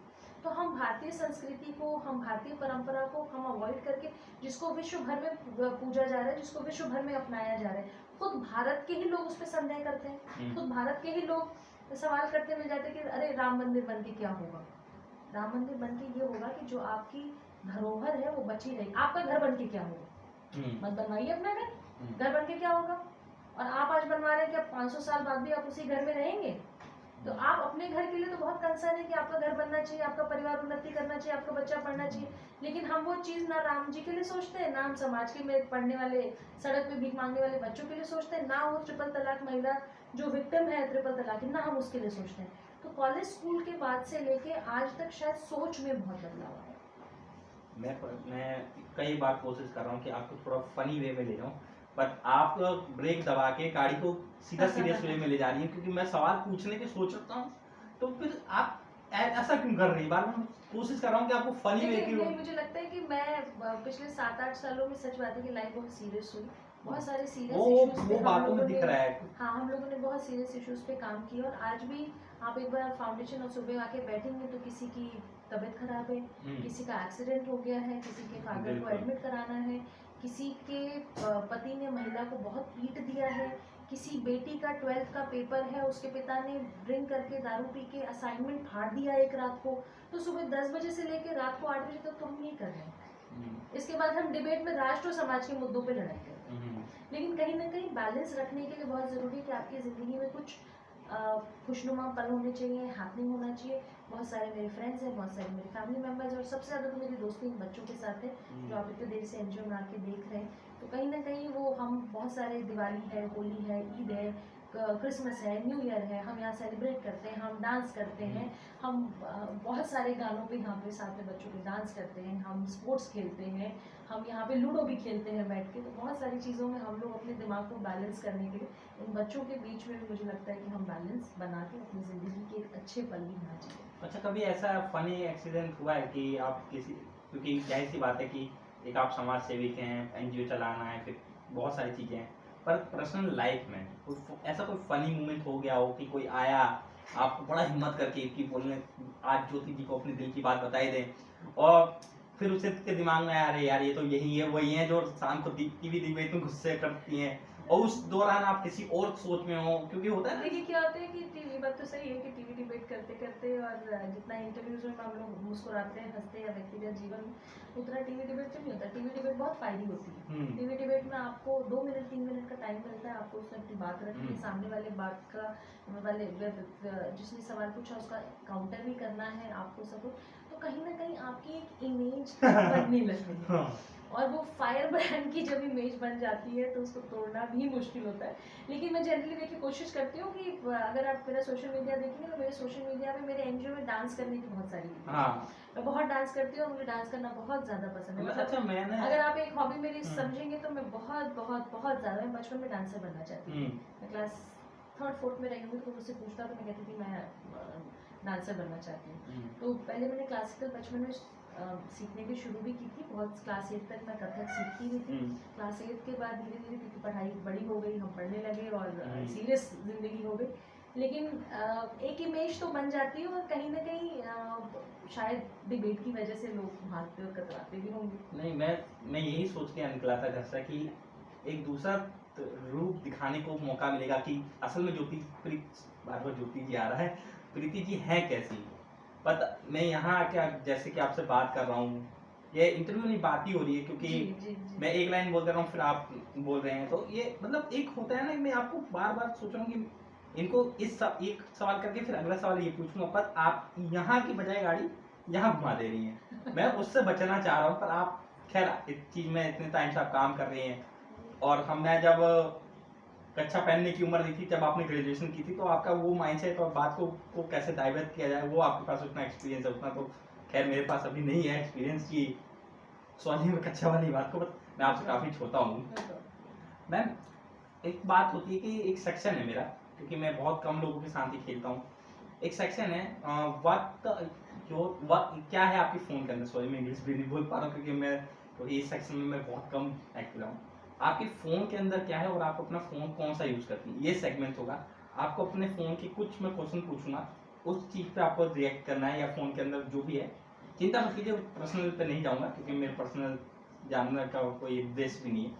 तो हम भारतीय संस्कृति को, हम भारतीय परंपरा को हम अवॉइड करके, जिसको विश्व भर में पूजा जा रहा है, जिसको विश्व भर में अपनाया जा रहा है, खुद भारत के ही लोग उस पर संदेह करते हैं, खुद भारत के ही लोग सवाल करते मिल जाते हैं कि अरे राम मंदिर बन के क्या होगा। राम मंदिर बन के ये होगा कि जो आपकी धरोहर है वो बची रहेगी। आपका घर बन के क्या होगा, मत बनवाइए अपना घर बन के क्या होगा। और आप आज बनवा रहे हैं कि 500 साल बाद भी आप उसी घर में रहेंगे। तो आप अपने घर के लिए तो बहुत कंसर्न है कि आपका घर बनना चाहिए, आपका परिवार उन्नति करना चाहिए, आपका बच्चा पढ़ना चाहिए, लेकिन हम वो चीज़ ना राम जी के लिए सोचते हैं, ना हम समाज के में पढ़ने वाले, सड़क पे भीख मांगने वाले बच्चों के लिए सोचते हैं, ना वो ट्रिपल तलाक महिला जो विक्टिम है ट्रिपल तलाक की, ना हम उसके लिए सोचते हैं। तो कॉलेज स्कूल के बाद से लेके आज तक शायद सोच में बहुत बदलाव आया। मैं कई बार कोशिश कर रहा हूँ कि आपको थोड़ा फनी वे में ले जाऊँ, पर आप ब्रेक दबा के गाड़ी को सीधा सीरियस वे में ले जा रही हैं, क्योंकि मैं सवाल पूछने की सोच रखता हूँ, तो फिर आप ऐसा क्यों कर रही है? बार बार कोशिश कर रहा हूँ कि आपको फनी वे की। मुझे लगता है कि मैं पिछले 7-8 सालों में, सच बात है कि लाइफ बहुत सीरियस हुई, बहुत सारे सीरियस इश्यूज पे बातों में दिख रहा है। हाँ, हम लोगों ने बहुत सीरियस इश्यूज पे काम किया, और आज भी आप एक बार फाउंडेशन और सुबह आके बैठेंगे तो किसी की तबीयत खराब है, किसी का एक्सीडेंट हो गया है, किसी के फादर को एडमिट कराना है, किसी के पति ने महिला को बहुत पीट दिया है, किसी बेटी का 12th का पेपर है, उसके पिता ने ड्रिंक करके, दारू पी के असाइनमेंट फाड़ दिया एक रात को, तो सुबह 10 बजे से लेकर रात को 8 बजे तक तो हम यही कर रहे हैं। इसके बाद हम डिबेट में राष्ट्र और समाज के मुद्दों पे लड़ाई करते हैं। लेकिन कहीं ना कहीं बैलेंस रखने के लिए बहुत ज़रूरी है कि आपकी ज़िंदगी में कुछ खुशनुमा पल होने चाहिए, हैपनिंग होना चाहिए। बहुत सारे मेरे फ्रेंड्स हैं, बहुत सारे मेरे फैमिली मेम्बर्स, और सबसे ज़्यादा तो मेरी दोस्ती इन बच्चों के साथ है जो आप इतने देर से एनजीओ में आके देख रहे हैं। तो कहीं ना कहीं वो हम बहुत सारे, दिवाली है, होली है, ईद है, क्रिसमस है, न्यू ईयर है, हम यहाँ सेलिब्रेट करते हैं, हम डांस करते हैं, हम बहुत सारे गानों पे यहाँ पे साथ में बच्चों के डांस करते हैं, हम स्पोर्ट्स खेलते हैं, हम यहाँ पे लूडो भी खेलते हैं बैठ के। तो बहुत सारी चीज़ों में हम लोग अपने दिमाग को बैलेंस करने के लिए इन बच्चों के बीच में भी मुझे लगता है कि हम बैलेंस बना के अपनी ज़िंदगी के एक अच्छे पल भी चाहिए। अच्छा, कभी ऐसा फनी एक्सीडेंट हुआ है कि आप किसी, क्योंकि जाहिर सी बात है कि एक आप समाज सेविक हैं, एनजीओ चलाना है, फिर बहुत सारी चीज़ें हैं, पर पर्सनल लाइफ में ऐसा कोई फनी मोमेंट हो गया हो कि कोई आया आप बड़ा हिम्मत करके कि बोलने आज ज्योति जी को अपने दिल की बात बताई दें, और फिर उसे के दिमाग में आया अरे यार ये तो यही है वही है जो शाम को टीवी डिबेट में गुस्से करती हैं, और उस दौरान आप किसी और सोच में हो, क्योंकि होता है ना। देखिए क्या होता है कि टीवी, बात तो सही है कि टीवी डिबेट करते करते और जितना इंटरव्यूज में हम लोग मुस्कुराते हैं, हंसते हैं या व्यक्तिगत जीवन में, उतना टीवी डिबेट में नहीं होता। टीवी डिबेट बहुत फायदी होती है। टीवी डिबेट में आपको 2 मिनट 3 मिनट का टाइम मिलता है, आपको उसमें अपनी बात रखनी है, सामने वाले बात का वाले जिसने सवाल पूछा उसका काउंटर भी करना है आपको सब कुछ। तो कहीं ना कहीं आपकी एक इमेज बनने लगती है, और वो फायर ब्रांड की जब इमेज बन जाती है तो उसको तोड़ना भी मुश्किल होता है। लेकिन मैं जनरली देखिए कोशिश करती हूँ कि अगर आप मेरा सोशल मीडिया देखेंगे तो मेरे सोशल मीडिया पे मेरे एनजीओ में डांस करने की बहुत सारी वीडियो, मैं बहुत डांस करती हूँ और मुझे डांस करना बहुत ज्यादा पसंद है। अच्छा, मैंने अगर आप एक हॉबी मेरी समझेंगे तो मैं बहुत बहुत बहुत ज्यादा, मैं बचपन में डांसर बनना चाहती हूँ। मैं क्लास 3rd 4th में रही हूँ तो मुझसे पूछता तो मैं कहती थी मैं डांसर बनना चाहती हूँ। तो पहले मैंने क्लासिकल बचपन में सीखने की शुरू भी की थी, बहुत क्लास 8 तक मैं कथक सीखती भी थी। क्लास 8 के बाद धीरे धीरे क्योंकि पढ़ाई बड़ी हो गई, हम पढ़ने लगे और सीरियस जिंदगी हो गई, लेकिन एक इमेज तो बन जाती है और कहीं ना कहीं शायद डिबेट की वजह से लोग भागते और कतराते भी होंगे। नहीं, मैं यही सोच के निकला था घर से कि एक दूसरा रूप दिखाने को मौका मिलेगा कि असल में बार बार ज्योति जी आ रहा है, प्रीति जी है कैसी। पता मैं यहाँ आके जैसे कि आपसे बात कर रहा हूँ, ये इंटरव्यू नहीं बात ही हो रही है, क्योंकि जी। मैं एक लाइन बोल रहा हूँ फिर आप बोल रहे हैं, तो ये मतलब एक होता है ना, मैं आपको बार बार सोच रहा हूँ कि इनको एक सवाल करके फिर अगला सवाल ये पूछूंगा, पर आप यहाँ की बजाय गाड़ी यहाँ घुमा दे रही हैं। मैं उससे बचना चाह रहा हूँ, पर आप खैर इस चीज में इतने टाइम से आप काम कर रही हैं, और मैं जब कक्षा पहनने की उम्र नहीं थी, जब आपने ग्रेजुएशन की थी, तो आपका वो माइंडसेट और बात को कैसे डाइवर्ट किया जाए, वो आपके पास उतना एक्सपीरियंस है, उतना तो खैर मेरे पास अभी नहीं है एक्सपीरियंस की सॉरी में कक्षा वाली बात को, मैं आपसे काफ़ी छोटा हूँ। मैम एक बात होती है कि एक सेक्शन है मेरा, क्योंकि मैं बहुत कम लोगों के साथ ही खेलता हूँ, एक सेक्शन है वक्त क्या है आपके फ़ोन के अंदर, सॉरी मैं इंग्लिश भी नहीं बोल पा रहा हूँ क्योंकि मैं तो इस सेक्शन में मैं बहुत कम एक्टिव हूँ। आपके फ़ोन के अंदर क्या है और आप अपना फ़ोन कौन सा यूज़ करती है, ये सेगमेंट होगा। आपको अपने फ़ोन की कुछ मैं क्वेश्चन पूछूंगा, उस चीज़ पे आपको रिएक्ट करना है, या फ़ोन के अंदर जो भी है, चिंता मत कीजिए, पर्सनल पे नहीं जाऊँगा क्योंकि मेरे पर्सनल जानने का कोई उद्देश्य भी नहीं है।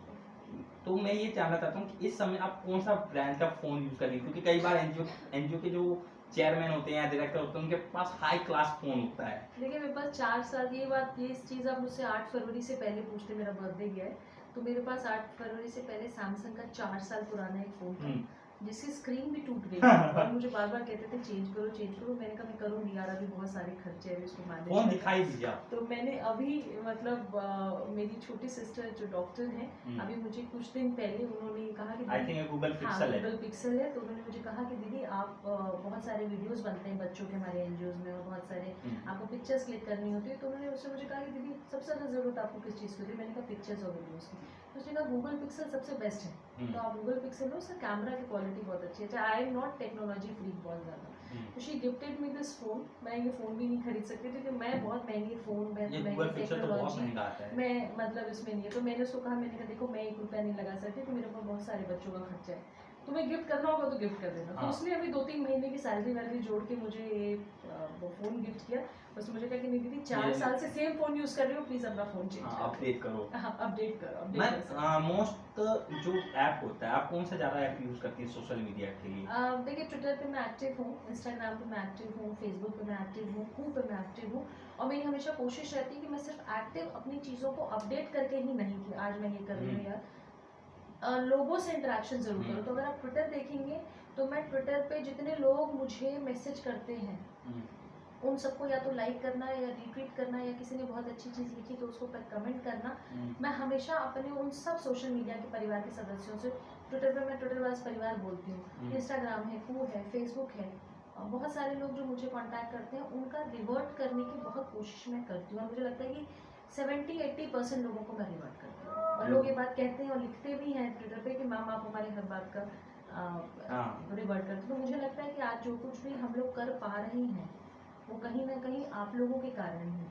तो मैं ये जानना चाहता हूँ कि इस समय आप कौन सा ब्रांड का फ़ोन यूज़ कर रही हैं, क्योंकि कई बार एनजीओ के जो चेयरमैन होते हैं या डायरेक्टर होते हैं, उनके पास हाई क्लास फ़ोन होता है। देखिए मेरे पास 4 साल, ये इस चीज़ आप मुझसे 8 फरवरी से पहले पूछते, मेरा बर्थडे गया है, तो मेरे पास 8 फरवरी से पहले सैमसंग का 4 साल पुराना एक फ़ोन था, जिसकी स्क्रीन भी टूट गई और मुझे बार बार कहते थे चेंज करो। मैंने कहा मैं करूँगी यार, अभी बहुत सारे खर्चे हैं इसको मैनेज फोन दिखाई दीजिए आप। तो मैंने अभी मतलब मेरी छोटी सिस्टर जो डॉक्टर हैं, अभी मुझे कुछ दिन पहले उन्होंने कहा कि आई थिंक गूगल पिक्सल है। गूगल पिक्सल है, तो उन्होंने मुझे कहा कि दीदी आप बहुत सारे वीडियोस बनते हैं बच्चों के हमारे एनजीओ में, और बहुत सारे आपको पिक्चर्स क्लिक करनी होती है, तो उन्होंने उससे मुझे कहा कि दीदी सबसे ज़्यादा ज़रूरत आपको किस चीज़ की होती है। मैंने कहा पिक्चर्स और वीडियोज़ की। तो उसने कहा गूगल पिक्सल सबसे बेस्ट है, तो आप गूगल पिक्सल लो, उसका कैमरा की क्वालिटी बहुत अच्छी है। I am not technology freak बहुत ज़्यादा, तो she gifted me this phone. मैं ये फ़ोन भी नहीं खरीद सकती क्योंकि मैं बहुत महंगे फ़ोन, महंगी टेक्नोलॉजी मैं मतलब इसमें नहीं है। तो मैंने उसको कहा, मैंने कहा देखो मैं 1 रुपया नहीं लगा सकती, तो मेरे ऊपर बहुत सारे बच्चों का खर्चा है, तुम्हें गिफ्ट करना होगा तो गिफ्ट कर देना। तो उसने अभी 2-3 महीने की सैलरी वैलरी जोड़ के मुझे ये वो फ़ोन गिफ्ट किया। उसने मुझे कहा कि नहीं दीदी 4 साल से सेम फ़ोन यूज़ कर रही हो, प्लीज़ अपना फ़ोन चेंज अपडेट करो। अपडेट करो। मैं मोस्ट जो ऐप होता है, आप कौन सा ज़्यादा ऐप यूज़ करती है सोशल मीडिया के लिए? देखिए ट्विटर पे मैं एक्टिव हूँ, इंस्टाग्राम पे मैं एक्टिव हूँ, फेसबुक पे मैं एक्टिव हूँ, कू पे मैं एक्टिव हूँ, और मेरी हमेशा कोशिश रहती है कि मैं सिर्फ एक्टिव अपनी चीज़ों को अपडेट करके ही नहीं कि आज मैं ये कर रही हूँ यार, लोगों से इंटरेक्शन जरूर करो। तो अगर आप ट्विटर देखेंगे तो मैं ट्विटर पे जितने लोग मुझे मैसेज करते हैं उन सबको या तो लाइक करना या रीट्वीट करना, या किसी ने बहुत अच्छी चीज़ लिखी तो उसको पर कमेंट करना। मैं हमेशा अपने उन सब सोशल मीडिया के परिवार के सदस्यों से, ट्विटर पे मैं ट्विटरवाइज परिवार बोलती हूँ, इंस्टाग्राम है, कू है, फेसबुक है, बहुत सारे लोग जो मुझे कांटेक्ट करते हैं उनका रिवर्ट करने की बहुत कोशिश मैं करती हूँ, और मुझे लगता है कि 70-80% लोगों को मैं रिवर्ट करती हूँ। और लोग ये बात कहते हैं और लिखते भी हैं ट्विटर पे कि मैम आप हमारे हर बात का रिवर्ट करते हैं। तो मुझे लगता है कि आज जो कुछ भी हम लोग कर पा रहे हैं वो कहीं ना कहीं आप लोगों के कारण ही है।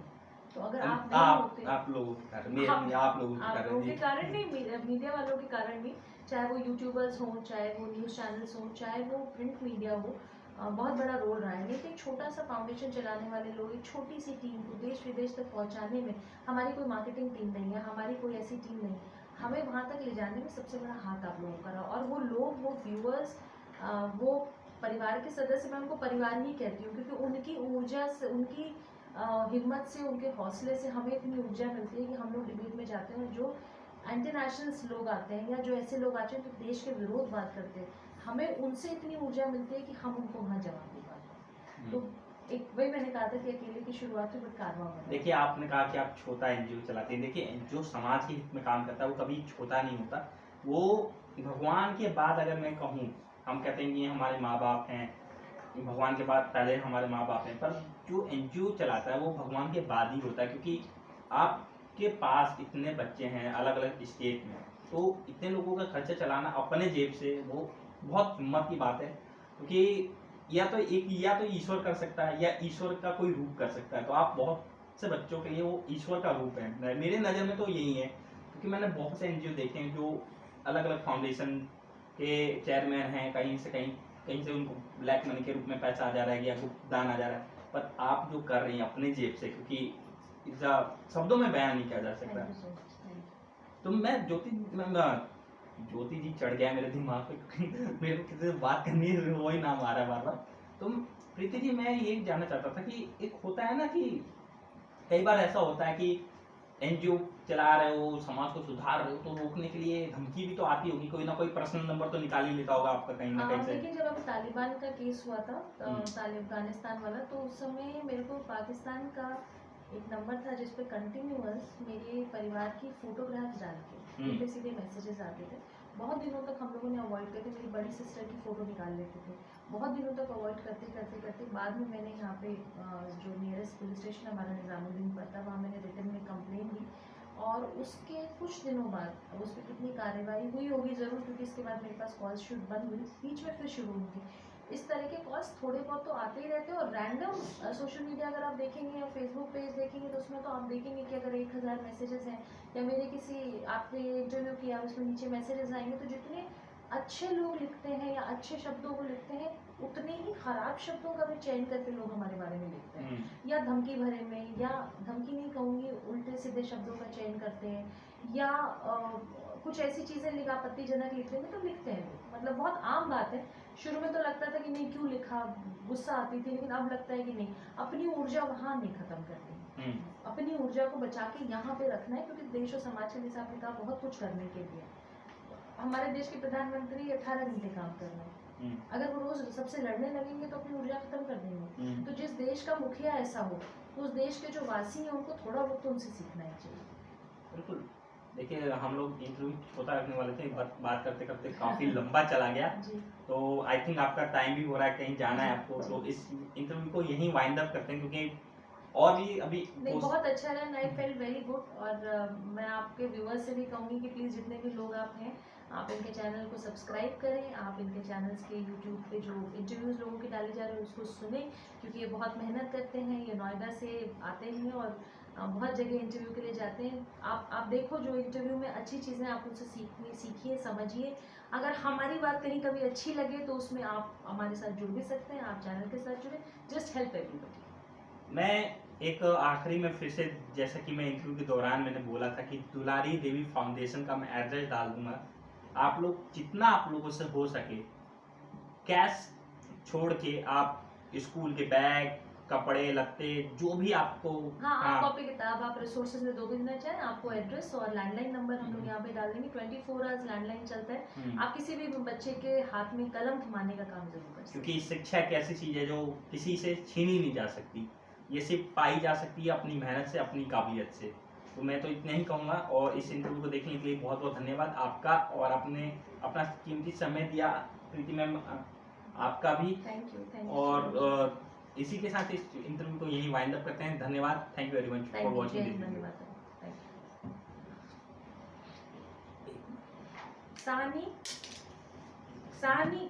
तो अगर आप नहीं होते, आप लोगों के कारण, आप लोगों के कारण नहीं, मीडिया वालों के कारण भी, चाहे वो यूट्यूबर्स हों, चाहे वो न्यूज़ चैनल्स हों, चाहे वो प्रिंट मीडिया हो, बहुत बड़ा रोल रहा है। लेकिन एक छोटा सा फाउंडेशन चलाने वाले लोग, एक छोटी सी टीम को देश विदेश तक पहुंचाने में हमारी कोई मार्केटिंग टीम नहीं है, हमारी कोई ऐसी टीम नहीं, हमें वहाँ तक ले जाने में सबसे बड़ा हाथ आप लोगों का रहा। और वो लोग, वो व्यूअर्स, वो परिवार के सदस्य, मैं उनको परिवार ही कहती हूँ, क्योंकि उनकी ऊर्जा से, उनकी हिम्मत से, उनके हौसले से हमें इतनी ऊर्जा मिलती है कि हम लोग डिबेट में जाते हैं। और जो इंटरनेशनल्स लोग आते हैं या जो ऐसे लोग आते हैं जो देश के विरोध बात करते हैं, हमें उनसे इतनी ऊर्जा मिलती है कि हम उनको वहाँ जवाब दे पाते हैं। तो एक वही मैंने कहा था कि अकेले की शुरुआत हुई, बट कारवां बना। देखिए, आपने कहा कि आप छोटा एनजीओ चलाते हैं। देखिए, जो समाज के हित में काम करता है वो कभी छोटा नहीं होता। वो भगवान के बाद, अगर मैं कहूँ, हम कहते हैं कि हमारे माँ बाप हैं, भगवान के बाद पहले हमारे माँ बाप हैं, पर जो एनजीओ चलाता है वो भगवान के बाद ही होता है। क्योंकि आपके पास इतने बच्चे हैं अलग अलग स्टेट में, तो इतने लोगों का खर्चा चलाना अपने जेब से, वो बहुत हिम्मत की बात है। क्योंकि या तो ईश्वर कर सकता है या ईश्वर का कोई रूप कर सकता है। तो आप बहुत से बच्चों के लिए वो ईश्वर का रूप है, मेरे नज़र में तो यही है। क्योंकि मैंने बहुत से एनजीओ देखे हैं जो अलग अलग फाउंडेशन के चेयरमैन हैं, कहीं से उनको ब्लैक मनी के रूप में पैसा आ जा रहा है या गुप्त दान आ जा रहा है, पर आप जो कर रही हैं अपने जेब से, क्योंकि शब्दों में बयान नहीं किया जा सकता। तो मैं ज्योति जी चढ़ गया मेरे दिमाग पे, क्योंकि मेरे को किसी से बात करनी है, वही नाम आ रहा है बार बार। तो प्रीति जी, मैं ये जानना चाहता था कि एक होता है ना कि कई बार ऐसा होता है कि एनजीओ चला रहे हो, समाज को सुधार रहे हो, तो रोकने के लिए धमकी भी तो आती होगी, कोई ना कोई पर्सनल नंबर तो निकाल ही लेता होगा आपका कहीं ना कहीं से। देखिए, जब अभी तालिबान का केस हुआ था, अफगानिस्तान वाला, तो उस समय मेरे को पाकिस्तान का एक नंबर था जिस पे कंटिन्यूअस मेरे परिवार की फोटोग्राफ्स डाल के उन पे सीधे मैसेजेस आते थे। बहुत दिनों तक हम लोगों ने अवॉइड करते, मेरी बड़ी सिस्टर की फ़ोटो निकाल लेते थे। बहुत दिनों तक अवॉइड करते करते करते बाद में मैंने यहाँ पे जो नियरेस्ट पुलिस स्टेशन हमारा निज़ामुद्दीन पड़ता, वहाँ मैंने रिटर्न में कंप्लेन दी। और उसके कुछ दिनों बाद, अब उस पर कितनी कार्रवाई हुई होगी ज़रूर, क्योंकि इसके बाद मेरे पास कॉल्स शूट बंद हुई, बीच में फिर शुरू हुई। इस तरह के कॉल्स थोड़े बहुत तो आते ही रहते हैं। और रैंडम सोशल मीडिया अगर आप देखेंगे या फेसबुक पेज देखेंगे, तो उसमें तो आप देखेंगे कि अगर 1000 मैसेजेस हैं, या मेरे किसी आपने इंटरव्यू किया उसमें नीचे मैसेजेस आएंगे, तो जितने अच्छे लोग लिखते हैं या अच्छे शब्दों को लिखते हैं, उतने ही खराब शब्दों का भी चयन करके लोग हमारे बारे में लिखते हैं, या धमकी भरे में, या धमकी नहीं कहूँगी, उल्टे सीधे शब्दों का चयन करते हैं, या कुछ ऐसी चीज़ें लिख आपत्तिजनक लिख देंगे तो लिखते हैं लोग। मतलब बहुत आम बात है। शुरू में तो लगता था कि नहीं क्यों लिखा, गुस्सा आती थी, लेकिन अब लगता है कि नहीं, अपनी ऊर्जा वहाँ नहीं खत्म करनी, अपनी ऊर्जा को बचा के यहाँ पे रखना है। क्योंकि देश और समाज के लिए आपने कहा बहुत कुछ करने के लिए। हमारे देश के प्रधानमंत्री 18 घंटे काम कर रहे हैं, अगर वो रोज सबसे लड़ने लगेंगे तो अपनी ऊर्जा खत्म कर देंगे। तो जिस देश का मुखिया ऐसा हो, तो उस देश के जो वासी हैं उनको थोड़ा बहुत तो उनसे सीखना ही चाहिए। बिल्कुल। देखिए, हम लोग इंटरव्यू छोटा रखने वाले थे, बात करते करते काफ़ी लंबा चला गया। तो आई थिंक आपका टाइम भी हो रहा है, कहीं जाना है आपको, तो इस इंटरव्यू को यहीं वाइंड अप करते हैं। क्योंकि और भी अभी नहीं, बहुत अच्छा रहा, आई फेल्ट वेरी गुड। और मैं आपके व्यूअर्स से भी कहूँगी कि प्लीज़ जितने भी लोग आप हैं, आप इनके चैनल को सब्सक्राइब करें, आप इनके चैनल्स के यूट्यूब पे जो इंटरव्यूज़ लोगों के डाले जा रहे हैं उसको सुने, क्योंकि ये बहुत मेहनत करते हैं। ये नोएडा से आते हैं और बहुत जगह इंटरव्यू के लिए जाते हैं। आप देखो जो इंटरव्यू में अच्छी चीज़ें आप उनसे सीखिए, समझिए। अगर हमारी बात कहीं कभी अच्छी लगे तो उसमें आप हमारे साथ जुड़ भी सकते हैं, आप चैनल के साथ जुड़े। Just help everybody. मैं एक आखिरी में फिर से, जैसा कि मैं इंटरव्यू के दौरान मैंने बोला था कि दुलारी देवी फाउंडेशन का मैं एड्रेस डाल दूंगा। आप लोग जितना आप लोगों से हो सके कैश छोड़ के आप स्कूल के बैग, कपड़े लत्ते, जो भी आपको, आप कॉपी किताब, आप रिसोर्सेज में 2 दिन देना चाहें, आपको एड्रेस और लैंडलाइन नंबर हम लोग यहाँ पे डाल देंगे। 24 आवर्स लैंडलाइन चलता है। आप किसी भी बच्चे के हाथ में कलम थमाने का काम जरूर कर सकते हैं, क्योंकि शिक्षा एक ऐसी चीज़ है जो किसी से छीनी नहीं जा सकती। ये सिर्फ पाई जा सकती है अपनी मेहनत से, अपनी काबिलियत से। तो मैं तो इतना ही कहूँगा। और इस इंटरव्यू को देखने के लिए बहुत बहुत धन्यवाद आपका, और आपने अपना कीमती समय दिया प्रीति मैम, आपका भी। Thank you. और इसी के साथ इस इंटरव्यू को यही वाइंड अप करते हैं। धन्यवाद, thank you very much for watching this video. सानी